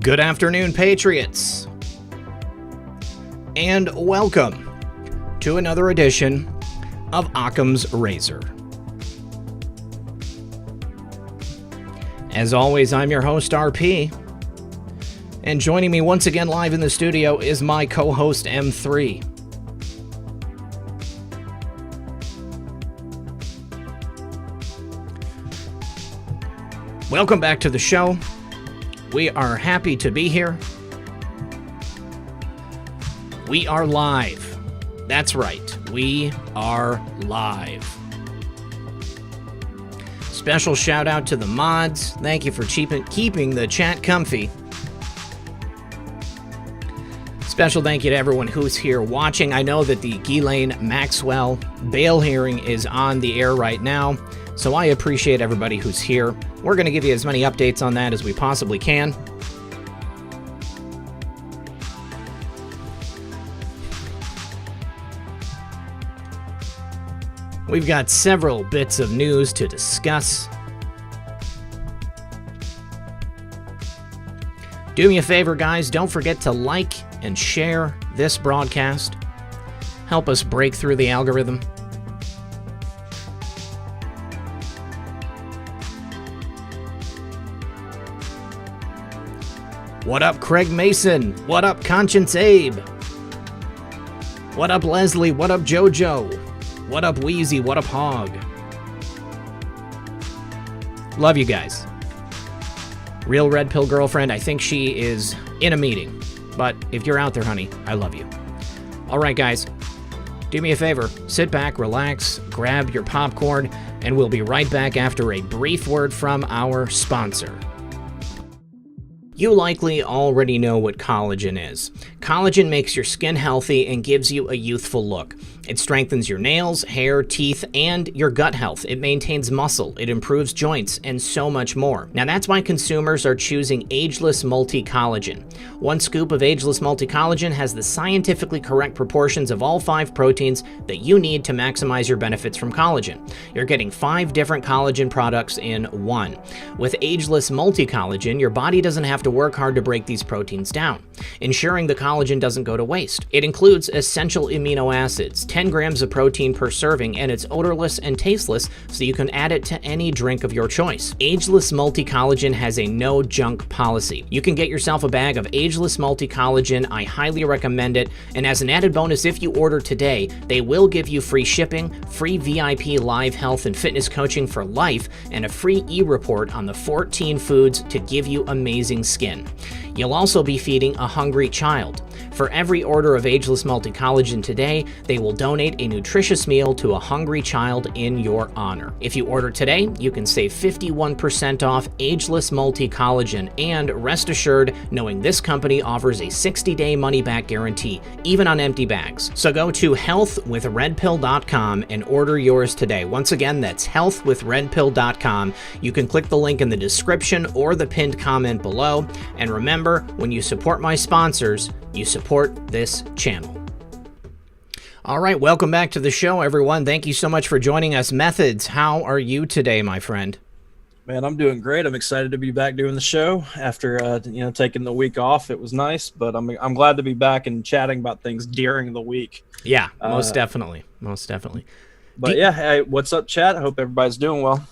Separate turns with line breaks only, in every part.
Good afternoon, Patriots, and welcome to another edition of Occam's Razor. As always, I'm your host, RP, and joining me once again live in the studio is my co-host, M3. Welcome back to the show. We are happy to be here. We are live. That's right. We are live. Special shout out to the mods. Thank you for keeping the chat comfy. Special thank you to everyone who's here watching. I know that the Ghislaine Maxwell bail hearing is on the air right now, so I appreciate everybody who's here. We're going to give you as many updates on that as we possibly can. We've got several bits of news to discuss. Do me a favor, guys. Don't forget to like and share this broadcast. Help us break through the algorithm. What up, Craig Mason? What up, Conscience Abe? What up, Leslie? What up, JoJo? What up, Wheezy? What up, Hog? Love you guys. Real Red Pill Girlfriend, I think she is in a meeting. But if you're out there, honey, I love you. All right, guys. Do me a favor. Sit back, relax, grab your popcorn, and we'll be right back after a brief word from our sponsor. You likely already know what collagen is. Collagen makes your skin healthy and gives you a youthful look. It strengthens your nails, hair, teeth, and your gut health. It maintains muscle, it improves joints, and so much more. Now that's why consumers are choosing Ageless Multi-Collagen. One scoop of Ageless Multi-Collagen has the scientifically correct proportions of all 5 proteins that you need to maximize your benefits from collagen. You're getting 5 different collagen products in one. With Ageless Multi-Collagen, your body doesn't have to work hard to break these proteins down, ensuring the collagen doesn't go to waste. It includes essential amino acids, 10 grams of protein per serving, and it's odorless and tasteless, so you can add it to any drink of your choice. Ageless Multi-Collagen has a no junk policy. You can get yourself a bag of Ageless Multi-Collagen. I highly recommend it, and as an added bonus, if you order today, they will give you free shipping, free VIP live health and fitness coaching for life, and a free e-report on the 14 foods to give you amazing skin. You'll also be feeding a hungry child. For every order of Ageless Multi-Collagen today, they will donate a nutritious meal to a hungry child in your honor. If you order today, you can save 51% off Ageless Multi-Collagen, and rest assured knowing this company offers a 60-day money-back guarantee, even on empty bags. So go to healthwithredpill.com and order yours today. Once again, that's healthwithredpill.com. You can click the link in the description or the pinned comment below. And remember, when you support my sponsors, you support this channel. All right, welcome back to the show, everyone. Thank you so much for joining us. Methods, how are you today, my friend?
Man, I'm doing great. I'm excited to be back doing the show after taking the week off. It was nice, but I'm glad to be back and chatting about things during the week.
Yeah, most definitely.
But yeah, hey, what's up, chat? I hope everybody's doing well.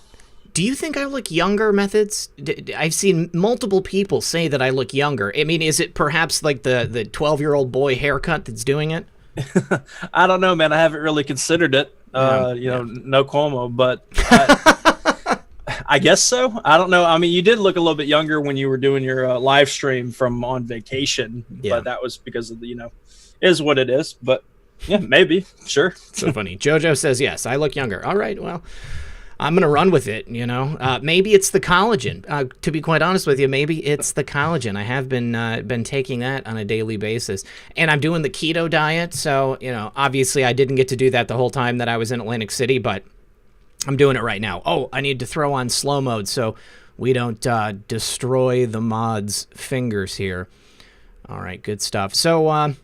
Do you think I look younger, Methods? I've seen multiple people say that I look younger. I mean, is it perhaps like the 12-year-old boy haircut that's doing it?
I don't know, man. I haven't really considered it. No Cuomo, but I guess so. I don't know. I mean, you did look a little bit younger when you were doing your live stream from on vacation, but that was because of the, is what it is. But yeah, maybe. Sure.
So funny. JoJo says, yes, I look younger. All right, well, I'm going to run with it, Maybe it's the collagen. To be quite honest with you, maybe it's the collagen. I have been taking that on a daily basis. And I'm doing the keto diet, so, obviously I didn't get to do that the whole time that I was in Atlantic City, but I'm doing it right now. Oh, I need to throw on slow mode so we don't destroy the mod's fingers here. All right, good stuff. So,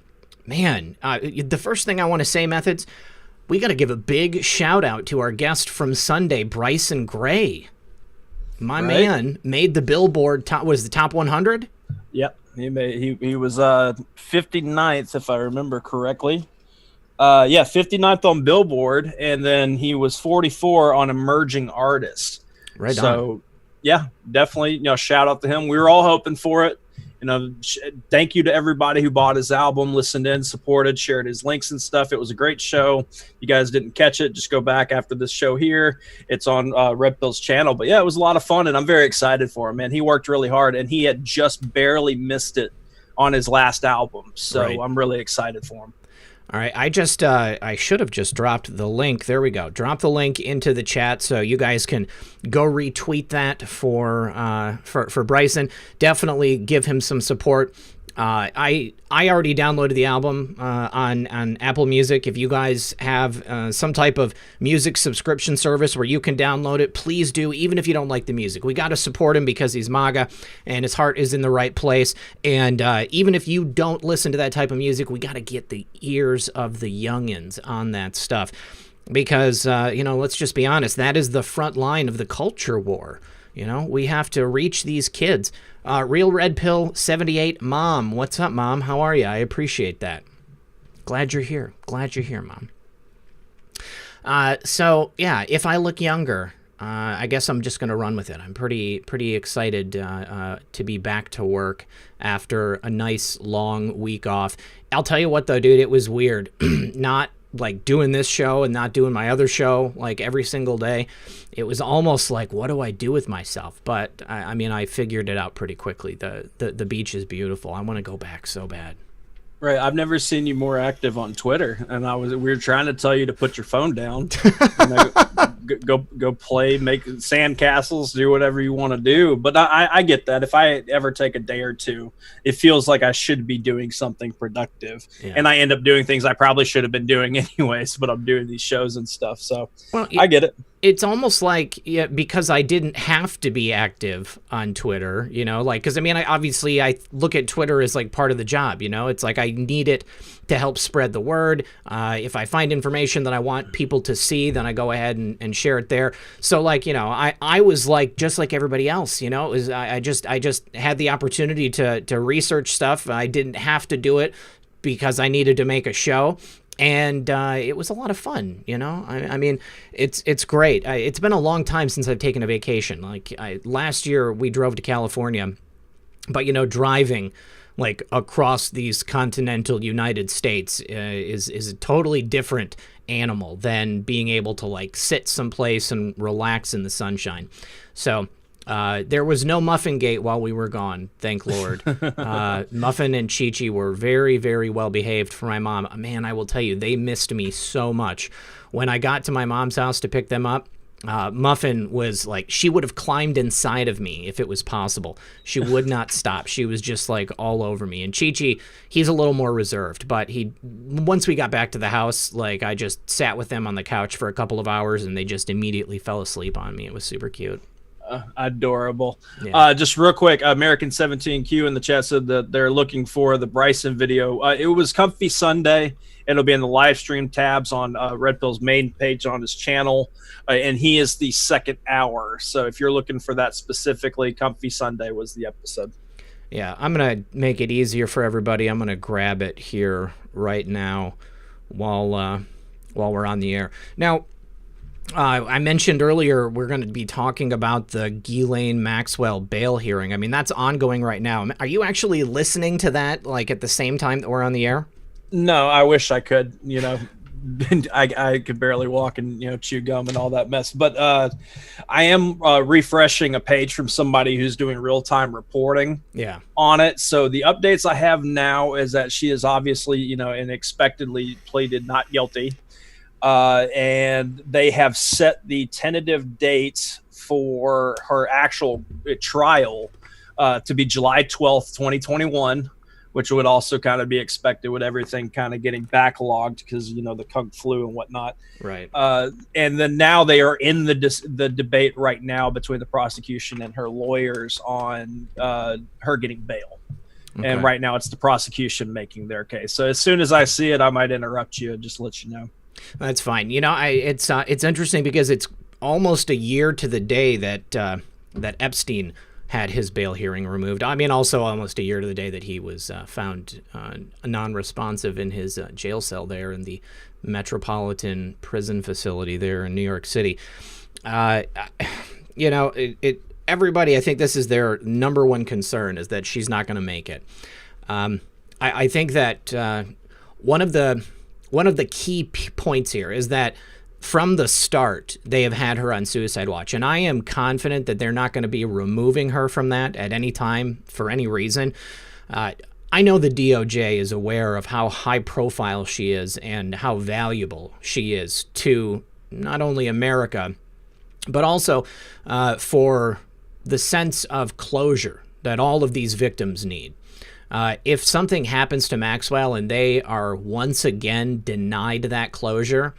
the first thing I want to say, Methods, we got to give a big shout out to our guest from Sunday, Bryson Gray. My man made the Billboard top 100?
Yep, he was 59th if I remember correctly. Yeah, 59th on Billboard, and then he was 44 on Emerging Artists.
Right
so,
on.
Yeah, definitely. Shout out to him. We were all hoping for it. Thank you to everybody who bought his album, listened in, supported, shared his links and stuff. It was a great show. You guys didn't catch it, just go back after this show here. It's on Red Pill's channel. But yeah, it was a lot of fun, and I'm very excited for him, man. He worked really hard, and he had just barely missed it on his last album. So right. I'm really excited for him.
All right, I should have just dropped the link. There we go. Drop the link into the chat so you guys can go retweet that for Bryson. Definitely give him some support. I already downloaded the album on Apple Music. If you guys have some type of music subscription service where you can download it, please do, even if you don't like the music. We got to support him because he's MAGA and his heart is in the right place. And even if you don't listen to that type of music, we got to get the ears of the youngins on that stuff. Because, let's just be honest, that is the front line of the culture war. We have to reach these kids. Real Red Pill 78, Mom. What's up, Mom? How are you? I appreciate that. Glad you're here. Glad you're here, Mom. So, yeah, if I look younger, I guess I'm just going to run with it. I'm pretty excited to be back to work after a nice long week off. I'll tell you what, though, dude, it was weird. Not like doing this show and not doing my other show like every single day. It was almost like, what do I do with myself? But I mean, I figured it out pretty quickly. The beach is beautiful. I want to go back so bad.
Right. I've never seen you more active on Twitter, and we were trying to tell you to put your phone down, go play, make sandcastles, do whatever you want to do. But I get that. If I ever take a day or two, it feels like I should be doing something productive, and I end up doing things I probably should have been doing anyways. But I'm doing these shows and stuff, so I get it.
It's almost like, because I didn't have to be active on Twitter, because I mean, I look at Twitter as like part of the job, it's like I need it to help spread the word. If I find information that I want people to see, then I go ahead and share it there. So like, I was like, just like everybody else, it was, I just had the opportunity to research stuff. I didn't have to do it because I needed to make a show. And it was a lot of fun, I mean, it's great. It's been a long time since I've taken a vacation. Like last year we drove to California, but driving like across these continental United States is a totally different animal than being able to like sit someplace and relax in the sunshine. So there was no Muffin Gate while we were gone, thank Lord. Muffin and Chi-Chi were very, very well behaved for my mom. Man, I will tell you, they missed me so much. When I got to my mom's house to pick them up, Muffin was like, she would have climbed inside of me if it was possible. She would not stop. She was just like all over me. And Chi-Chi, he's a little more reserved, but once we got back to the house, like I just sat with them on the couch for a couple of hours and they just immediately fell asleep on me. It was super cute.
Adorable. Yeah. Just real quick, American 17Q in the chat said that they're looking for the Bryson video. It was Comfy Sunday. It'll be in the live stream tabs on Red Pill's main page on his channel, and he is the second hour. So if you're looking for that specifically, Comfy Sunday was the episode.
Yeah, I'm gonna make it easier for everybody. I'm gonna grab it here right now while we're on the air now. I mentioned earlier we're going to be talking about the Ghislaine Maxwell bail hearing. I mean, that's ongoing right now. Are you actually listening to that, like, at the same time that we're on the air?
No, I wish I could, I could barely walk and, chew gum and all that mess. But I am refreshing a page from somebody who's doing real-time reporting on it. So the updates I have now is that she is obviously, and expectedly pleaded not guilty. And they have set the tentative date for her actual trial to be July 12th, 2021, which would also kind of be expected with everything kind of getting backlogged because, the Kung flu and whatnot.
Right.
And then now they are in the debate right now between the prosecution and her lawyers on her getting bail. Okay. And right now it's the prosecution making their case. So as soon as I see it, I might interrupt you and just let you know.
That's fine. It's interesting because it's almost a year to the day that Epstein had his bail hearing removed. I mean, also almost a year to the day that he was found non-responsive in his jail cell there in the Metropolitan Prison Facility there in New York City. You know, everybody, I think this is their number one concern, is that she's not going to make it. I think that one of the key points here is that from the start, they have had her on suicide watch, and I am confident that they're not going to be removing her from that at any time for any reason. I know the DOJ is aware of how high profile she is and how valuable she is to not only America, but also for the sense of closure that all of these victims need. If something happens to Maxwell and they are once again denied that closure,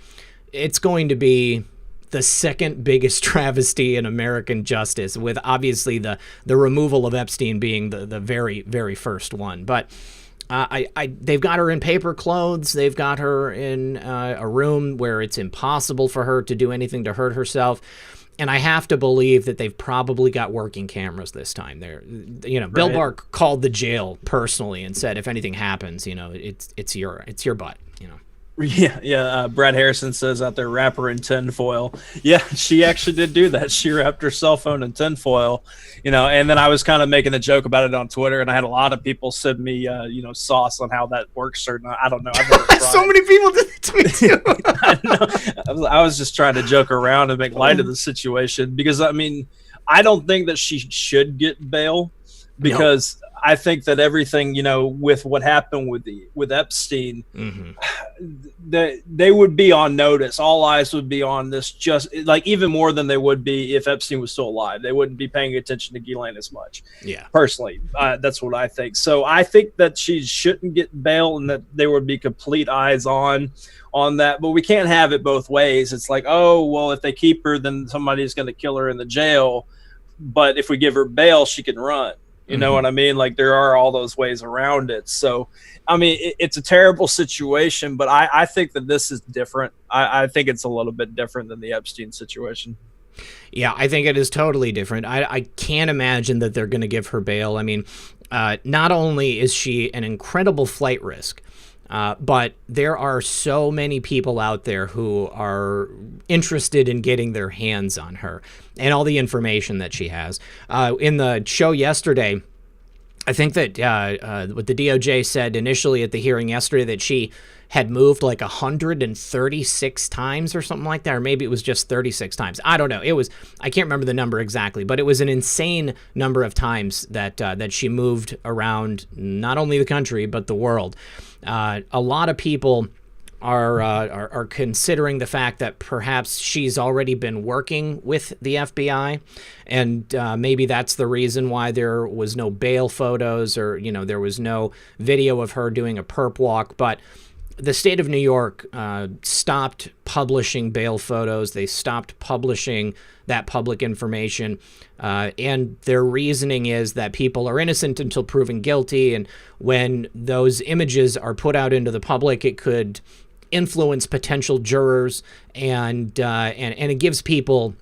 it's going to be the second biggest travesty in American justice, with obviously the removal of Epstein being the very, very first one. But they've got her in paper clothes. They've got her in a room where it's impossible for her to do anything to hurt herself. And I have to believe that they've probably got working cameras this time. Bill Barr called the jail personally and said, if anything happens, it's your butt,
Yeah. Brad Harrison says out there, wrap her in tinfoil. Yeah, she actually did do that. She wrapped her cell phone in tinfoil, and then I was kind of making a joke about it on Twitter, and I had a lot of people send me, sauce on how that works or not. I don't know. I've never tried.
So many people did it to me too.
I know. I was just trying to joke around and make light of the situation because, I don't think that she should get bail because I think that everything, with what happened with Epstein, they would be on notice. All eyes would be on this, just like even more than they would be if Epstein was still alive. They wouldn't be paying attention to Ghislaine as much. Yeah, personally, that's what I think. So I think that she shouldn't get bail, and that there would be complete eyes on that. But we can't have it both ways. It's like, oh well, if they keep her, then somebody's going to kill her in the jail. But if we give her bail, she can run. You know what I mean? Like, there are all those ways around it. So, it's a terrible situation, but I think that this is different. I think it's a little bit different than the Epstein situation.
Yeah, I think it is totally different. I can't imagine that they're going to give her bail. Not only is she an incredible flight risk, but there are so many people out there who are interested in getting their hands on her and all the information that she has. In the show yesterday, I think that what the DOJ said initially at the hearing yesterday, that she had moved like 136 times or something like that, or maybe it was just 36 times. I don't know. I can't remember the number exactly, but it was an insane number of times that she moved around not only the country but the world. A lot of people are considering the fact that perhaps she's already been working with the FBI, and maybe that's the reason why there was no bail photos, or there was no video of her doing a perp walk. But the state of New York stopped publishing bail photos. They stopped publishing that public information. And their reasoning is that people are innocent until proven guilty. And when those images are put out into the public, it could influence potential jurors, and it gives people,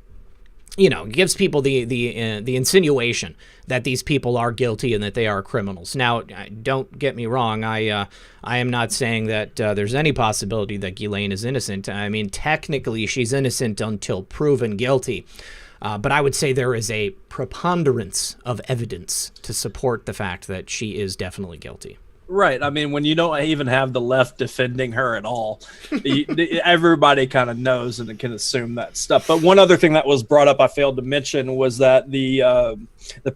the insinuation that these people are guilty and that they are criminals. Now, don't get me wrong. I am not saying that there's any possibility that Ghislaine is innocent. Technically, she's innocent until proven guilty. But I would say there is a preponderance of evidence to support the fact that she is definitely guilty.
Right. When you don't even have the left defending her at all, everybody kind of knows and can assume that stuff. But one other thing that was brought up, I failed to mention, was that the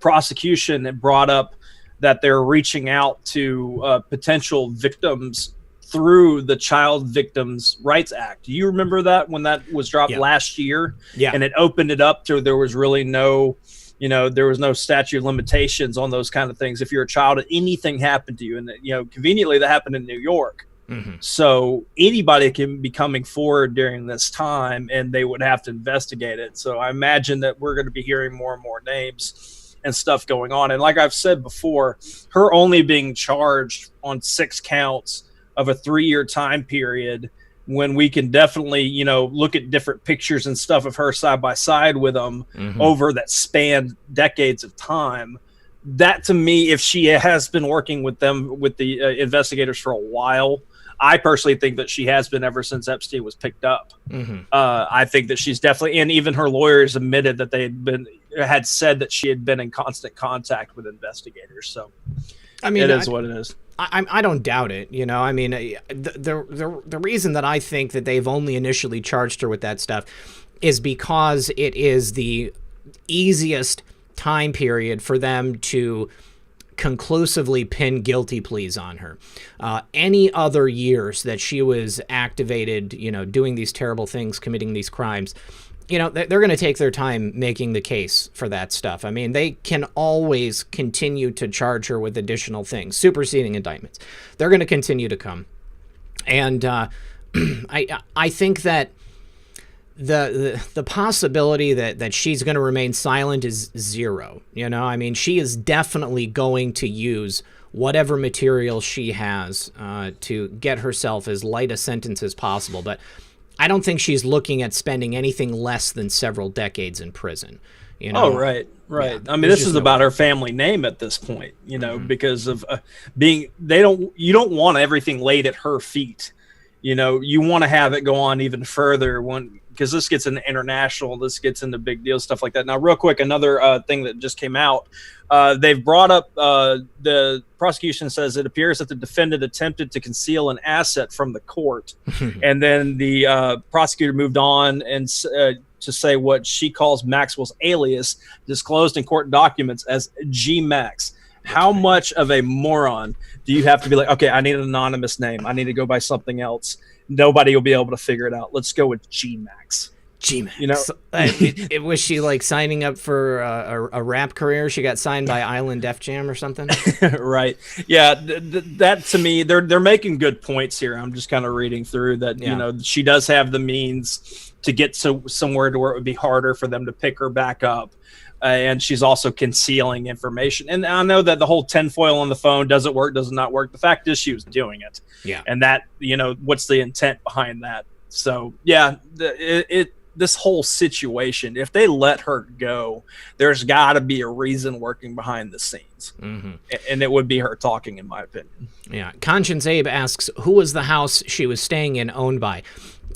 prosecution had brought up that they're reaching out to potential victims through the Child Victims' Rights Act. Do you remember that when that was dropped last year? Yeah. And it opened it up to there was really no... there was no statute of limitations on those kind of things. If you're a child and anything happened to you, and conveniently that happened in New York. So anybody can be coming forward during this time, and they would have to investigate it. So I imagine that we're going to be hearing more and more names and stuff going on. And like I've said before, her only being charged on 6 counts of a 3-year time period when we can definitely, you know, look at different pictures and stuff of her side by side with them over that spanned decades of time. That to me, if she has been working with them, with the investigators for a while, I personally think that she has been ever since Epstein was picked up. I think that she's definitely, and even her lawyers admitted that they had said that she had been in constant contact with investigators. So, I mean, it is what it is.
I don't doubt it. You know, I mean, the reason that I think that they've only initially charged her with that stuff is because it is the easiest time period for them to conclusively pin guilty pleas on her. Any other years that she was activated, you know, doing these terrible things, committing these crimes, you know, they're going to take their time making the case for that stuff. I mean, they can always continue to charge her with additional things, superseding indictments. They're going to continue to come. And I think that the possibility that she's going to remain silent is zero. You know, I mean, she is definitely going to use whatever material she has to get herself as light a sentence as possible. But I don't think she's looking at spending anything less than several decades in prison. You know?
Oh, right. Yeah, I mean, this is about her family name at this point, you know, because of you don't want everything laid at her feet. You know, you want to have it go on even further because this gets into international, this gets into big deal stuff like that. Now, real quick, another thing that just came out, they've brought up, the prosecution says it appears that the defendant attempted to conceal an asset from the court. And then the prosecutor moved on and to say what she calls Maxwell's alias, disclosed in court documents as G-Max. How much of a moron do you have to be like, okay, I need an anonymous name. I need to go by something else. Nobody will be able to figure it out. Let's go with G-Max.
G-Max. You know, was she like signing up for a rap career? She got signed by Island Def Jam or something?
Right. Yeah. That to me, they're making good points here. I'm just kind of reading through that. Yeah. You know, she does have the means to get somewhere to where it would be harder for them to pick her back up. And she's also concealing information. And I know that the whole tinfoil on the phone doesn't work, does not work. The fact is she was doing it. Yeah. And that, you know, what's the intent behind that? So, yeah, this whole situation, if they let her go, there's got to be a reason working behind the scenes. And it would be her talking, in my opinion.
Yeah. Conscience Abe asks, who was the house she was staying in owned by?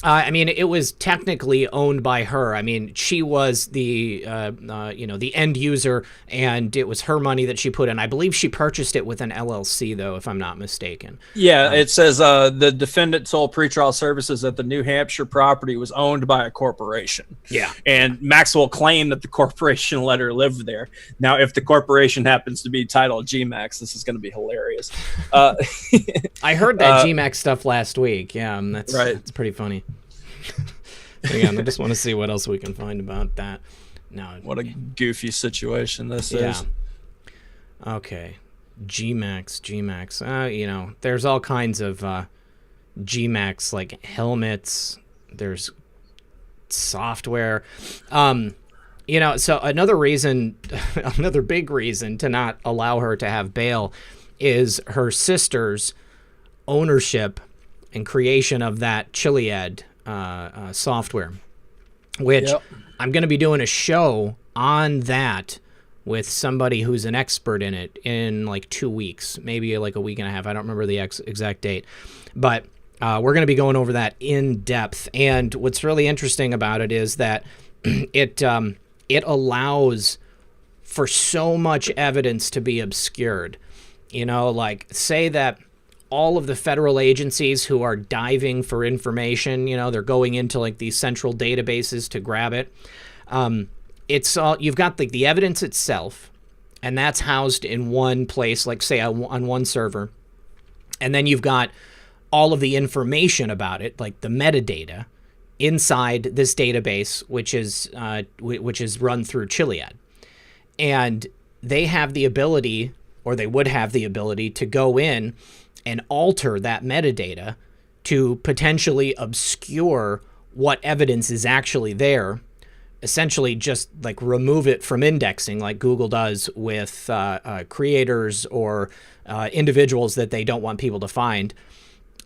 I mean, it was technically owned by her. I mean, she was the, the end user, and it was her money that she put in. I believe she purchased it with an LLC, though, if I'm not mistaken.
Yeah, it says the defendant told pretrial services that the New Hampshire property was owned by a corporation. Yeah. And Maxwell claimed that the corporation let her live there. Now, if the corporation happens to be titled G-Max, this is going to be hilarious.
I heard that G-Max stuff last week. Yeah, that's right. That's pretty funny. Hang on, I just want to see what else we can find about that. No,
what a goofy situation this is.
Okay, G-Max. You know, there's all kinds of G-Max, like helmets. There's software. You know, so another big reason to not allow her to have bail is her sister's ownership and creation of that Chiliad software, which I'm going to be doing a show on that with somebody who's an expert in it in like 2 weeks, maybe like a week and a half. I don't remember the exact date, but we're going to be going over that in depth. And what's really interesting about it is that it allows for so much evidence to be obscured. You know, like say that all of the federal agencies who are diving for information, you know, they're going into like these central databases to grab it. It's all, you've got the evidence itself, and that's housed in one place, like say on one server. And then you've got all of the information about it, like the metadata inside this database, which is run through Chiliad. And they have the ability, or they would have the ability, to go in and alter that metadata to potentially obscure what evidence is actually there, essentially just like remove it from indexing like Google does with creators or individuals that they don't want people to find.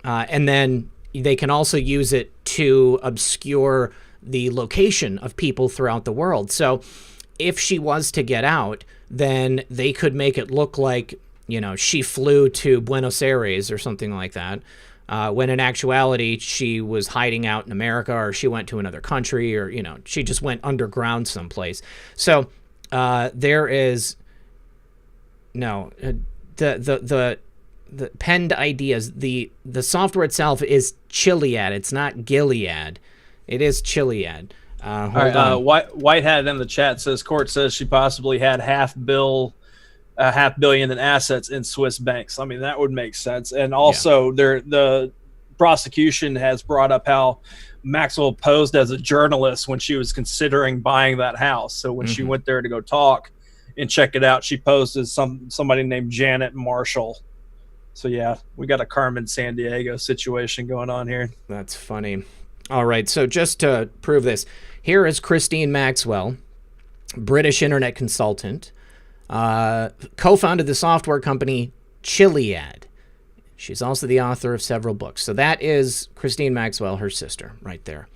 And then they can also use it to obscure the location of people throughout the world. So if she was to get out, then they could make it look like, you know, she flew to Buenos Aires or something like that, when in actuality she was hiding out in America, or she went to another country, or, you know, she just went underground someplace. So there is the penned ideas. The software itself is Chiliad. It's not Gilead. It is Chiliad. Hold on.
Whitehead in the chat says court says she possibly had $500 million in assets in Swiss banks. I mean, that would make sense. And also, the prosecution has brought up how Maxwell posed as a journalist when she was considering buying that house. So when she went there to go talk and check it out, she posed as somebody named Janet Marshall. So yeah, we got a Carmen Sandiego situation going on here.
That's funny. All right, so just to prove this, here is Christine Maxwell, British internet consultant, co-founded the software company Chiliad. She's also the author of several books. So that is Christine Maxwell, her sister, right there.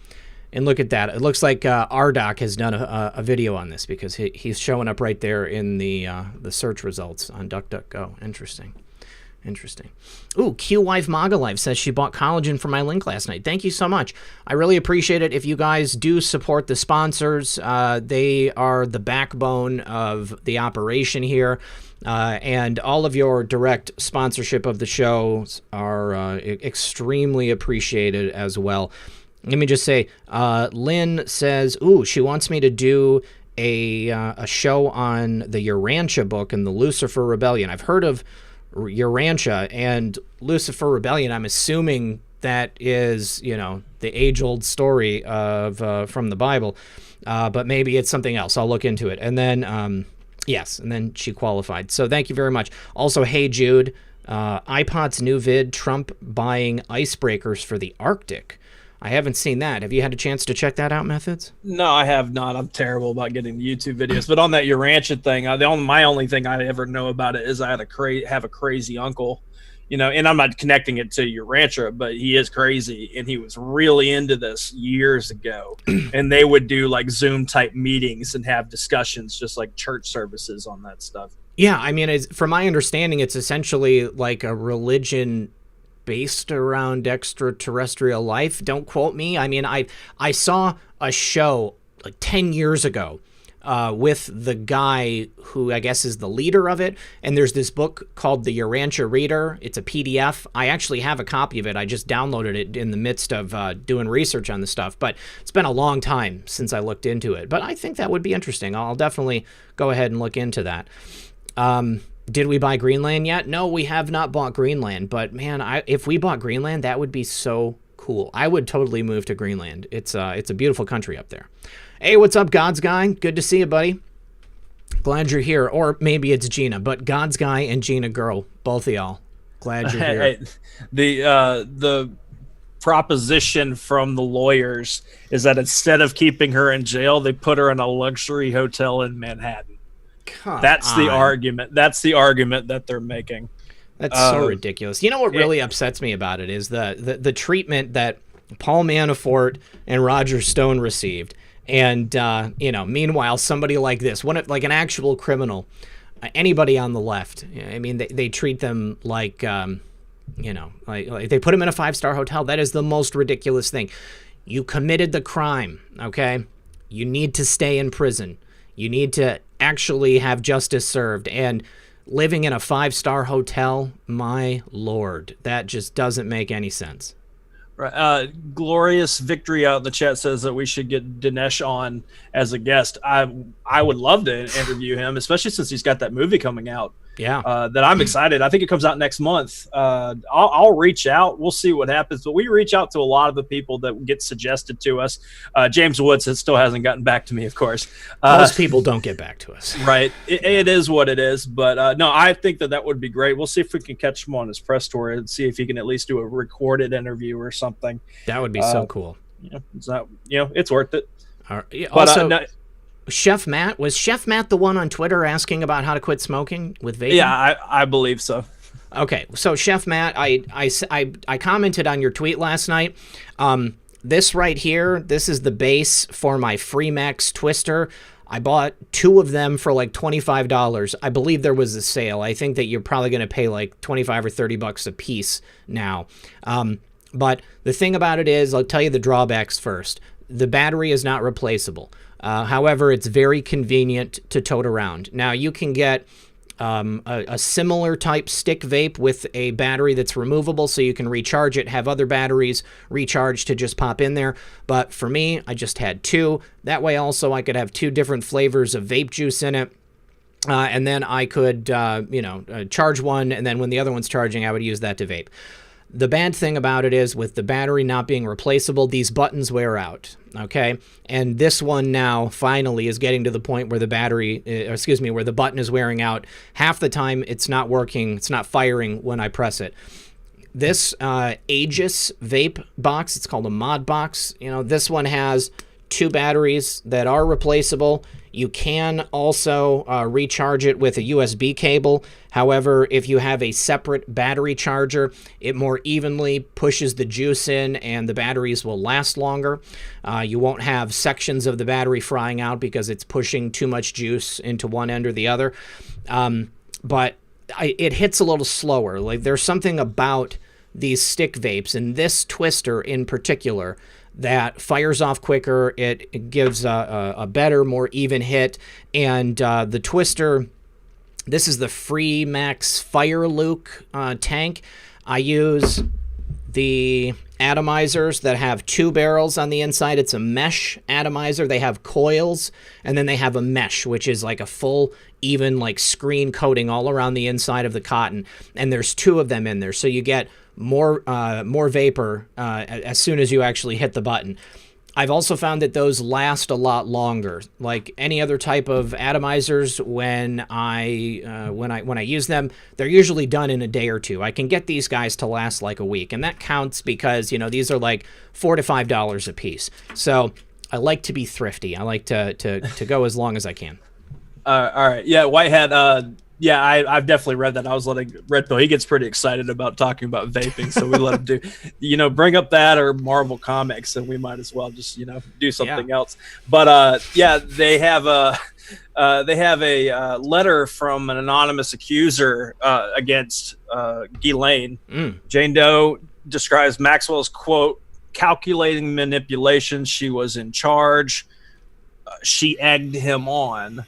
And look at that. It looks like RDoc has done a video on this, because he's showing up right there in the search results on DuckDuckGo. Interesting. Ooh, Q-Wife Magalife says she bought collagen for my link last night. Thank you so much. I really appreciate it. If you guys do support the sponsors, they are the backbone of the operation here. And all of your direct sponsorship of the shows are extremely appreciated as well. Let me just say, Lynn says, ooh, she wants me to do a show on the Urantia book and the Lucifer Rebellion. I've heard of Urantia and Lucifer Rebellion. I'm assuming that is, you know, the age-old story of from the Bible, but maybe it's something else. I'll look into it. And then, yes, and then she qualified. So thank you very much. Also, hey Jude, iPod's new vid, Trump buying icebreakers for the Arctic. I haven't seen that. Have you had a chance to check that out, Methods?
No, I have not. I'm terrible about getting YouTube videos. But on that Urantia thing, my only thing I ever know about it is I had have a crazy uncle, you know, and I'm not connecting it to Urantia, but he is crazy, and he was really into this years ago. And they would do like Zoom type meetings and have discussions, just like church services on that stuff.
Yeah, I mean, from my understanding, it's essentially like a religion based around extraterrestrial life. Don't quote me. I mean, I saw a show like 10 years ago with the guy who I guess is the leader of it. And there's this book called the Urantia Reader. It's a PDF. I actually have a copy of it. I just downloaded it in the midst of doing research on the stuff. But it's been a long time since I looked into it. But I think that would be interesting. I'll definitely go ahead and look into that. Did we buy Greenland yet? No, we have not bought Greenland. But man, if we bought Greenland, that would be so cool. I would totally move to Greenland. It's a beautiful country up there. Hey, what's up, God's Guy? Good to see you, buddy. Glad you're here. Or maybe it's Gina, but God's Guy and Gina Girl, both of y'all. Glad you're here.
The proposition from the lawyers is that instead of keeping her in jail, they put her in a luxury hotel in Manhattan. That's the argument. That's the argument that they're making.
That's so ridiculous. You know what really upsets me about it is the treatment that Paul Manafort and Roger Stone received. And, meanwhile, somebody like this, like an actual criminal, anybody on the left, I mean, they treat them like, like they put them in a 5-star hotel. That is the most ridiculous thing. You committed the crime, okay? You need to stay in prison. You need to actually have justice served. And living in a 5-star hotel, my Lord, that just doesn't make any sense.
Right. Glorious Victory out in the chat says that we should get Dinesh on as a guest. I would love to interview him, especially since he's got that movie coming out.
Yeah.
That I'm excited. I think it comes out next month. I'll reach out. We'll see what happens. But we reach out to a lot of the people that get suggested to us. James Woods still hasn't gotten back to me, of course.
Most people don't get back to us.
Right. It is what it is. But no, I think that would be great. We'll see if we can catch him on his press tour and see if he can at least do a recorded interview or something.
That would be so cool.
Yeah, it's not. It's worth it.
Yeah, also, Chef Matt, was Chef Matt the one on Twitter asking about how to quit smoking with vaping?
Yeah, I believe so.
Okay, so Chef Matt, I commented on your tweet last night. This right here, this is the base for my Freemax Twister. I bought 2 of them for like $25. I believe there was a sale. I think that you're probably going to pay like 25 or 30 bucks a piece now. But the thing about it is, I'll tell you the drawbacks first. The battery is not replaceable. However, it's very convenient to tote around. Now, you can get a similar type stick vape with a battery that's removable so you can recharge it, have other batteries recharged to just pop in there. But for me, I just had 2. That way also I could have 2 different flavors of vape juice in it. And then I could, charge one, and then when the other one's charging, I would use that to vape. The bad thing about it is, with the battery not being replaceable, these buttons wear out, okay? And this one now finally is getting to the point where the where the button is wearing out. Half the time it's not working, it's not firing when I press it. This Aegis vape box, it's called a mod box. This one has 2 batteries that are replaceable. You can also recharge it with a USB cable. However, if you have a separate battery charger, it more evenly pushes the juice in and the batteries will last longer. You won't have sections of the battery frying out because it's pushing too much juice into one end or the other. But it hits a little slower. Like, there's something about these stick vapes, and this Twister in particular, that fires off quicker. It gives a better, more even hit. And the Twister, this is the Freemax Fire Luke tank. I use the atomizers that have 2 barrels on the inside. It's a mesh atomizer. They have coils, and then they have a mesh, which is like a full, even like screen coating all around the inside of the cotton. And there's 2 of them in there, so you get more vapor as soon as you actually hit the button. I've also found that those last a lot longer. Like any other type of atomizers, when I use them, they're usually done in a day or 2. I can get these guys to last like a week, and that counts because these are like $4 to $5 a piece. So I like to be thrifty. I like to go as long as I can.
All right, yeah, Whitehead. Yeah, I've definitely read that. I was letting Red Pill. He gets pretty excited about talking about vaping, so we let him do, bring up that or Marvel Comics, and we might as well just, do something else. But they have a letter from an anonymous accuser against Ghislaine. Jane Doe describes Maxwell's, quote, calculating manipulation. She was in charge. She egged him on.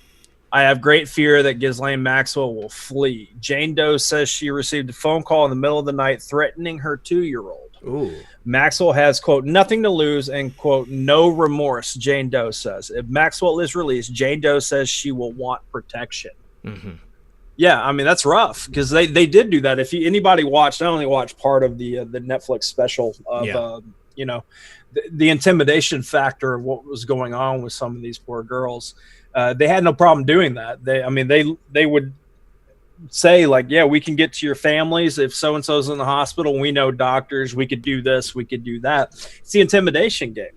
I have great fear that Ghislaine Maxwell will flee. Jane Doe says she received a phone call in the middle of the night threatening her 2-year-old.
Ooh.
Maxwell has, quote, nothing to lose and, quote, no remorse, Jane Doe says. If Maxwell is released, Jane Doe says she will want protection. Mm-hmm. Yeah, I mean, that's rough because they did do that. If anybody watched, I only watched part of the Netflix special of, the intimidation factor of what was going on with some of these poor girls. They had no problem doing that. They would say, like, yeah, we can get to your families. If so-and-so's in the hospital, we know doctors, we could do this, we could do that. It's the intimidation game.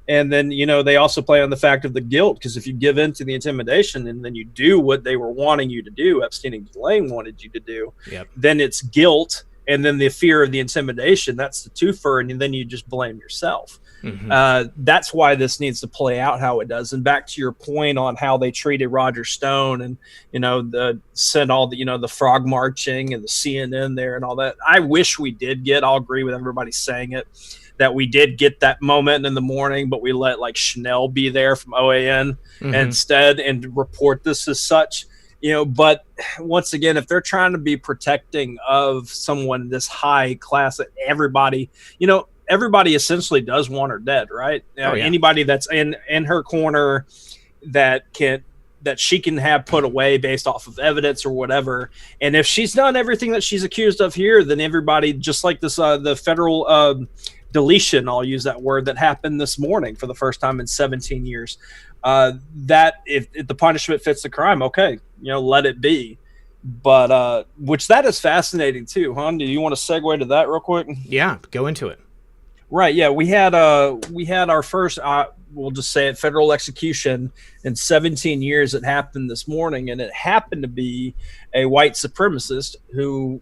And then, they also play on the fact of the guilt, because if you give in to the intimidation and then you do what they were wanting you to do, Epstein and Ghislaine wanted you to do, then it's guilt. And then the fear of the intimidation, that's the twofer, and then you just blame yourself. Mm-hmm. That's why this needs to play out how it does. And back to your point on how they treated Roger Stone and, sent all the, the frog marching and the CNN there and all that. I wish we did get, I'll agree with everybody saying it, that we did get that moment in the morning, but we let like Chanel be there from OAN instead and report this as such. But once again, if they're trying to be protecting of someone this high class, everybody essentially does want her dead, right? Anybody that's in her corner that she can have put away based off of evidence or whatever. And if she's done everything that she's accused of here, then everybody, just like this, the federal deletion, I'll use that word, that happened this morning for the first time in 17 years. That if the punishment fits the crime, okay, let it be. But which that is fascinating too, huh? Do you want to segue to that real quick?
Yeah, go into it.
Right. Yeah, we had our first we'll just say it, federal execution in 17 years. It happened this morning, and it happened to be a white supremacist who,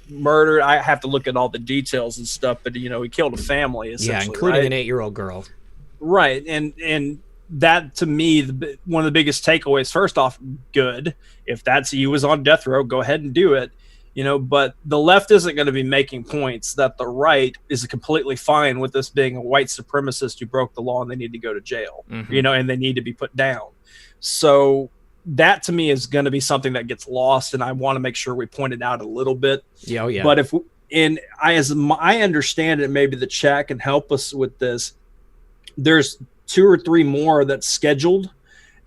murdered. I have to look at all the details and stuff, but he killed a family
Yeah,
essentially,
including
right?
an 8-year-old girl.
Right. And that to me, one of the biggest takeaways, first off, good. If that's he was on death row, go ahead and do it. But the left isn't going to be making points that the right is completely fine with this being a white supremacist who broke the law and they need to go to jail, and they need to be put down. So that to me is going to be something that gets lost, and I want to make sure we point it out a little bit.
Yeah, yeah.
But as I understand it, maybe the chat can help us with this. There's 2 or 3 more that's scheduled,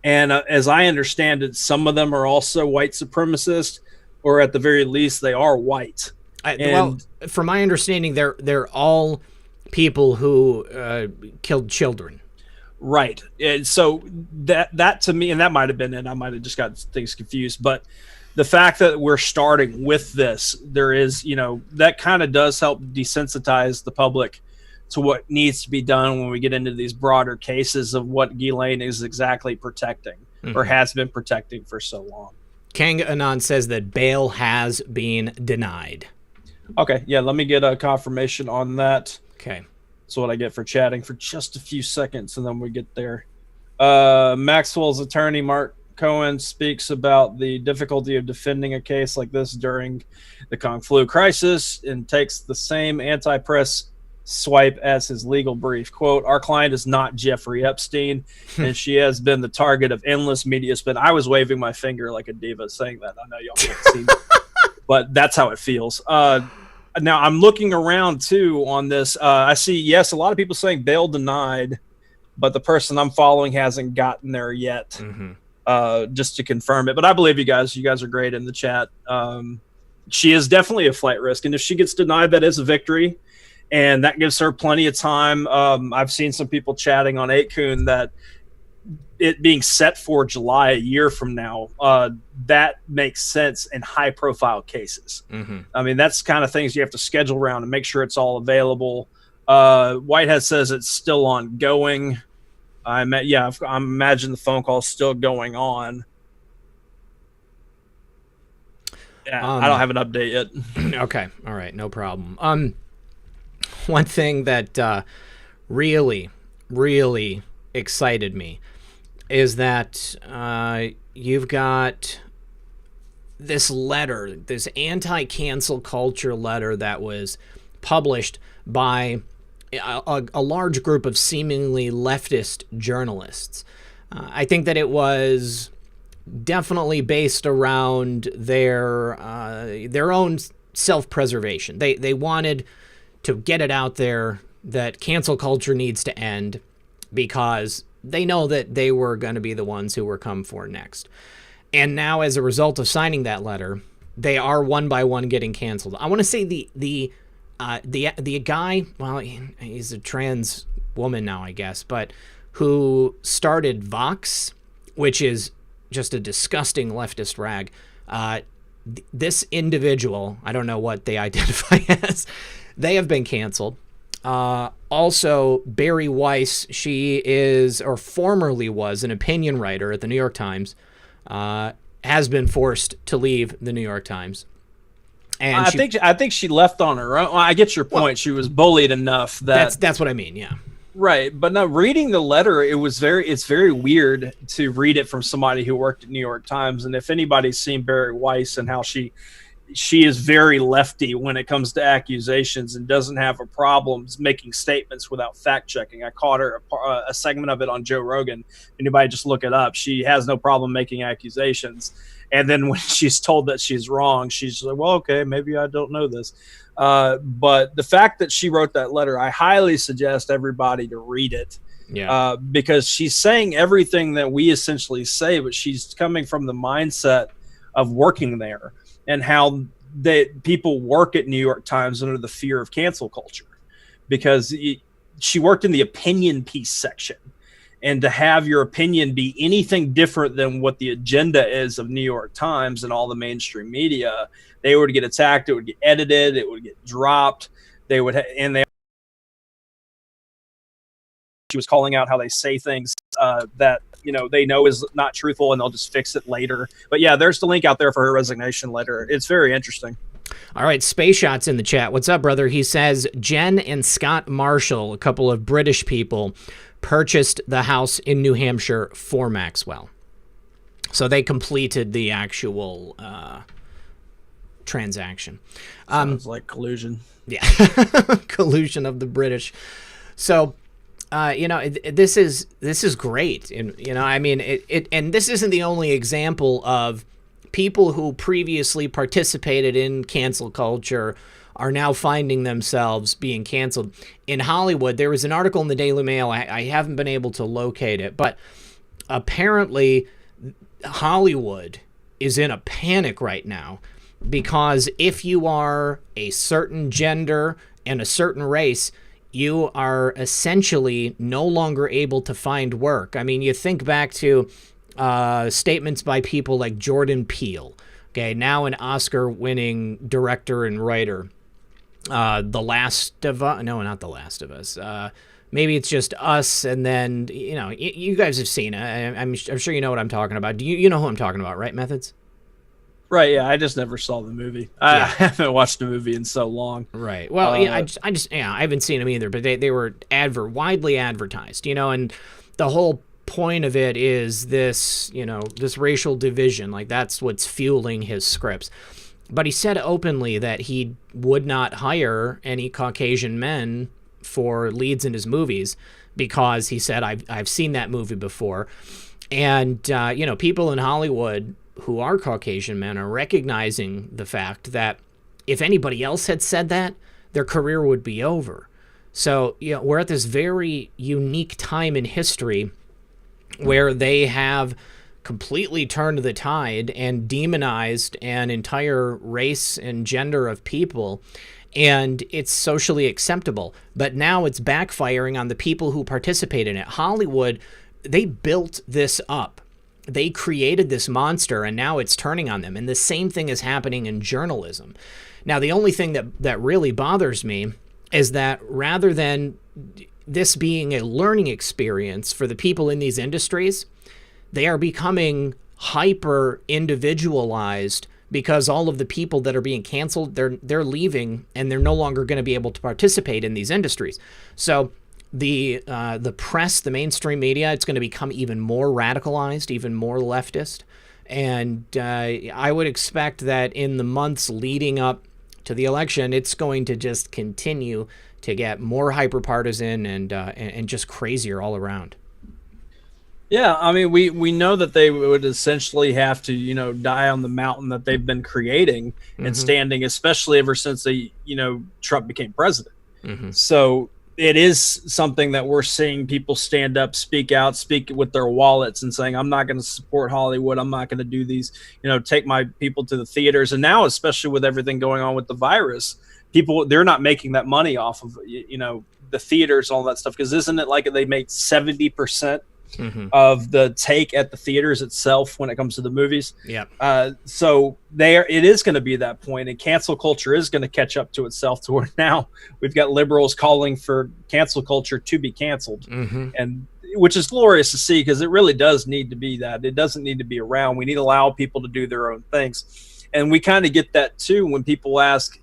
and as I understand it, some of them are also white supremacists, or at the very least, they are white.
Well, from my understanding, they're all people who killed children.
Right. And so that to me, and that might have been it. I might have just got things confused. But the fact that we're starting with this, there is, that kind of does help desensitize the public to what needs to be done when we get into these broader cases of what Ghislaine is exactly protecting or has been protecting for so long.
Kang Anon says that bail has been denied.
Okay, yeah, let me get a confirmation on that.
Okay.
That's what I get for chatting for just a few seconds, and then we get there. Maxwell's attorney, Mark Cohen, speaks about the difficulty of defending a case like this during the Kung Flu crisis and takes the same anti-press swipe as his legal brief. Quote, our client is not Jeffrey Epstein, and she has been the target of endless media spin. I was waving my finger like a diva saying that. I know y'all can't see me, but that's how it feels. Now, I'm looking around, too, on this. I see, yes, a lot of people saying bail denied, but the person I'm following hasn't gotten there yet, just to confirm it. But I believe you guys. You guys are great in the chat. She is definitely a flight risk, and if she gets denied, that is a victory. And that gives her plenty of time. I've seen some people chatting on 8kun that it being set for July, a year from now, that makes sense in high-profile cases. I mean, that's kind of things you have to schedule around and make sure it's all available. Whitehead says it's still ongoing. I imagine the phone call is still going on. Yeah, I don't have an update yet.
Okay, all right, no problem. One thing that really, really excited me is that you've got this letter, this anti-cancel culture letter that was published by a large group of seemingly leftist journalists. I think that it was definitely based around their own self-preservation. They wanted to get it out there that cancel culture needs to end because they know that they were going to be the ones who were come for next. And now, as a result of signing that letter, they are one by one getting canceled. I want to say the guy, well, he's a trans woman now, I guess, but who started Vox, which is just a disgusting leftist rag. This individual, I don't know what they identify as, they have been canceled. Also, Bari Weiss, she is, or formerly was, an opinion writer at the New York Times, has been forced to leave the New York Times. And
I think she left on her own. Well, I get your point. Well, she was bullied enough
that's what I mean. Yeah.
Right. But now reading the letter, it's very weird to read it from somebody who worked at New York Times. And if anybody's seen Bari Weiss and how she is very lefty when it comes to accusations and doesn't have a problem making statements without fact checking. I caught her a segment of it on Joe Rogan. Anybody just look it up. She has no problem making accusations. And then when she's told that she's wrong, she's like, well, okay, maybe I don't know this. But the fact that she wrote that letter, I highly suggest everybody to read it.
Yeah.
Because she's saying everything that we essentially say, but she's coming from the mindset of working there and how people work at New York Times under the fear of cancel culture. Because she worked in the opinion piece section. And to have your opinion be anything different than what the agenda is of New York Times and all the mainstream media, they would get attacked. It would get edited. It would get dropped. They would, and they she was calling out how they say things that they know is not truthful, and they'll just fix it later. But yeah, there's the link out there for her resignation letter. It's very interesting.
All right, Space Shot's in the chat. What's up, brother? He says Jen and Scott Marshall, a couple of British people, purchased the house in New Hampshire for Maxwell. So they completed the actual transaction.
Sounds like collusion.
Yeah, collusion of the British. So, this is great, and I mean, and this isn't the only example of people who previously participated in cancel culture are now finding themselves being canceled. In Hollywood, there was an article in the Daily Mail. I haven't been able to locate it, but apparently Hollywood is in a panic right now because if you are a certain gender and a certain race, you are essentially no longer able to find work. I mean, you think back to statements by people like Jordan Peele, okay, now an Oscar-winning director and writer. The Last of Us, no, not The Last of Us. Maybe it's just Us, and then you guys have seen it. I'm sure you know what I'm talking about. Do you know who I'm talking about, right? Methods.
Right, yeah, I just never saw the movie. I haven't watched the movie in so long.
Right. Well, I haven't seen them either, but they were widely advertised, and the whole point of it is this, this racial division, like that's what's fueling his scripts. But he said openly that he would not hire any Caucasian men for leads in his movies because he said, I've seen that movie before. And, people in Hollywood who are Caucasian men are recognizing the fact that if anybody else had said that, their career would be over. So, we're at this very unique time in history where they have completely turned the tide and demonized an entire race and gender of people, and it's socially acceptable. But now it's backfiring on the people who participate in it. Hollywood, they built this up. They created this monster, and now it's turning on them. And the same thing is happening in journalism. Now, the only thing that really bothers me is that rather than this being a learning experience for the people in these industries, they are becoming hyper individualized because all of the people that are being canceled, they're leaving and they're no longer going to be able to participate in these industries. So the press, the mainstream media, it's going to become even more radicalized, even more leftist. And I would expect that in the months leading up to the election, it's going to just continue to get more hyper-partisan and just crazier all around.
Yeah, I mean, we know that they would essentially have to, die on the mountain that they've been creating and standing, especially ever since Trump became president. So it is something that we're seeing people stand up, speak out, speak with their wallets and saying, I'm not going to support Hollywood. I'm not going to do these, take my people to the theaters. And now, especially with everything going on with the virus, people, they're not making that money off of, the theaters, all that stuff. Because isn't it like they make 70% of the take at the theaters itself when it comes to the movies?
Yeah.
So it is going to be that point, and cancel culture is going to catch up to itself to where now we've got liberals calling for cancel culture to be canceled, and which is glorious to see because it really does need to be that. It doesn't need to be around. We need to allow people to do their own things, and we kind of get that too when people ask.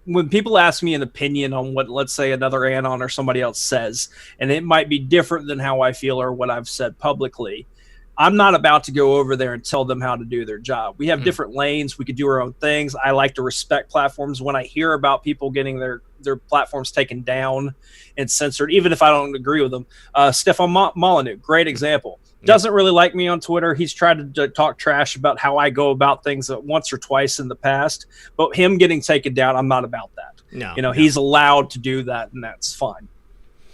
When people ask me an opinion on what, let's say, another anon or somebody else says, and it might be different than how I feel or what I've said publicly, I'm not about to go over there and tell them how to do their job. We have different lanes. We could do our own things. I like to respect platforms. When I hear about people getting their platforms taken down and censored, even if I don't agree with them, Stefan Molyneux, great example. Doesn't really like me on Twitter. He's tried to talk trash about how I go about things once or twice in the past. But him getting taken down, I'm not about that. No. He's allowed to do that, and that's fine.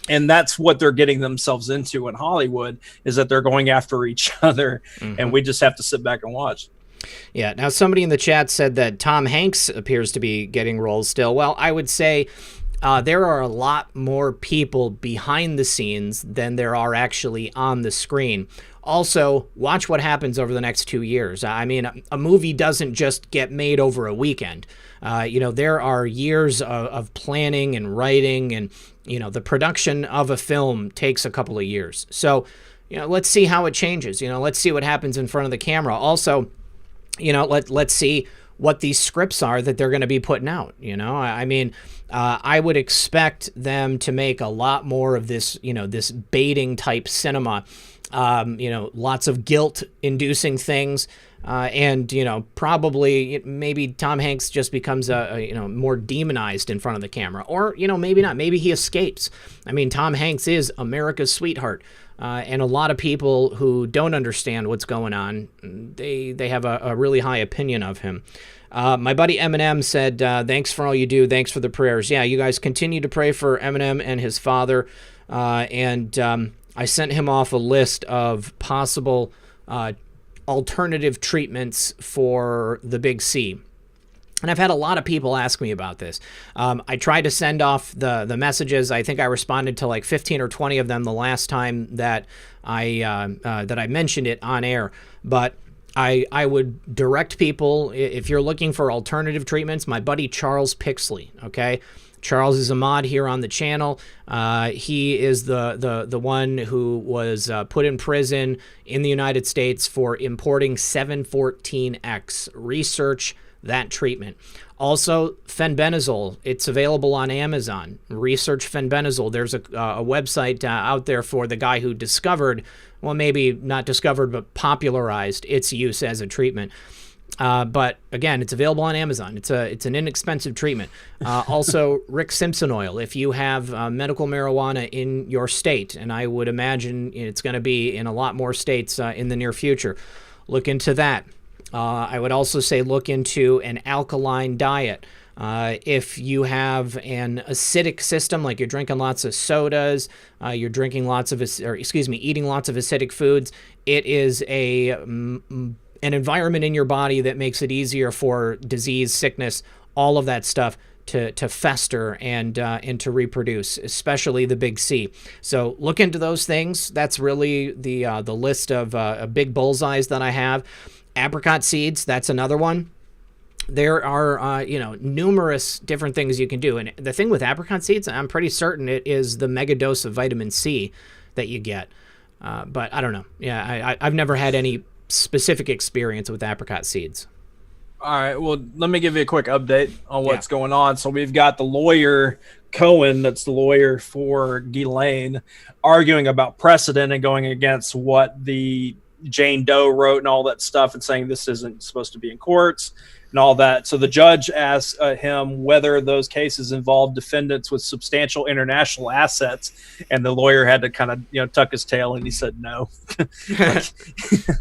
And that's what they're getting themselves into in Hollywood, is that they're going after each other, and we just have to sit back and watch.
Yeah. Now, somebody in the chat said that Tom Hanks appears to be getting roles still. Well, I would say there are a lot more people behind the scenes than there are actually on the screen. Also, watch what happens over the next 2 years. I mean, a movie doesn't just get made over a weekend. There are years of planning and writing, and, the production of a film takes a couple of years. So, let's see how it changes. Let's see what happens in front of the camera. Also, let's see what these scripts are that they're going to be putting out. I would expect them to make a lot more of this, this baiting type cinema. Lots of guilt-inducing things, and probably maybe Tom Hanks just becomes more demonized in front of the camera, or maybe not. Maybe he escapes. I mean, Tom Hanks is America's sweetheart, and a lot of people who don't understand what's going on, they have a really high opinion of him. My buddy Eminem said, "Thanks for all you do. Thanks for the prayers." Yeah, you guys continue to pray for Eminem and his father, and I sent him off a list of possible alternative treatments for the Big C. And I've had a lot of people ask me about this. I tried to send off the messages. I think I responded to like 15 or 20 of them the last time that I mentioned it on air. But I would direct people, if you're looking for alternative treatments, my buddy Charles Pixley, okay? Charles is a mod here on the channel. He is the one who was put in prison in the United States for importing 714X. Research that treatment. Also, fenbendazole. It's available on Amazon. Research fenbendazole. There's a website out there for the guy who discovered, well, maybe not discovered, but popularized its use as a treatment. But again, it's available on Amazon. It's an inexpensive treatment. Also, Rick Simpson oil. If you have medical marijuana in your state, and I would imagine it's going to be in a lot more states in the near future, look into that. I would also say look into an alkaline diet. If you have an acidic system, like you're drinking lots of sodas, you're drinking eating lots of acidic foods, it is an environment in your body that makes it easier for disease, sickness, all of that stuff to fester and to reproduce, especially the Big C. So look into those things. That's really the list of big bullseyes that I have. Apricot seeds, that's another one. There are, numerous different things you can do. And the thing with apricot seeds, I'm pretty certain it is the mega dose of vitamin C that you get. But I don't know. Yeah, I've never had any specific experience with apricot seeds.
All right. Well, let me give you a quick update on what's going on. So we've got the lawyer, Cohen, that's the lawyer for Ghislaine, arguing about precedent and going against what the Jane Doe wrote and all that stuff, and saying this isn't supposed to be in courts and all that. So the judge asked him whether those cases involved defendants with substantial international assets, and the lawyer had to kind of tuck his tail, and he said no.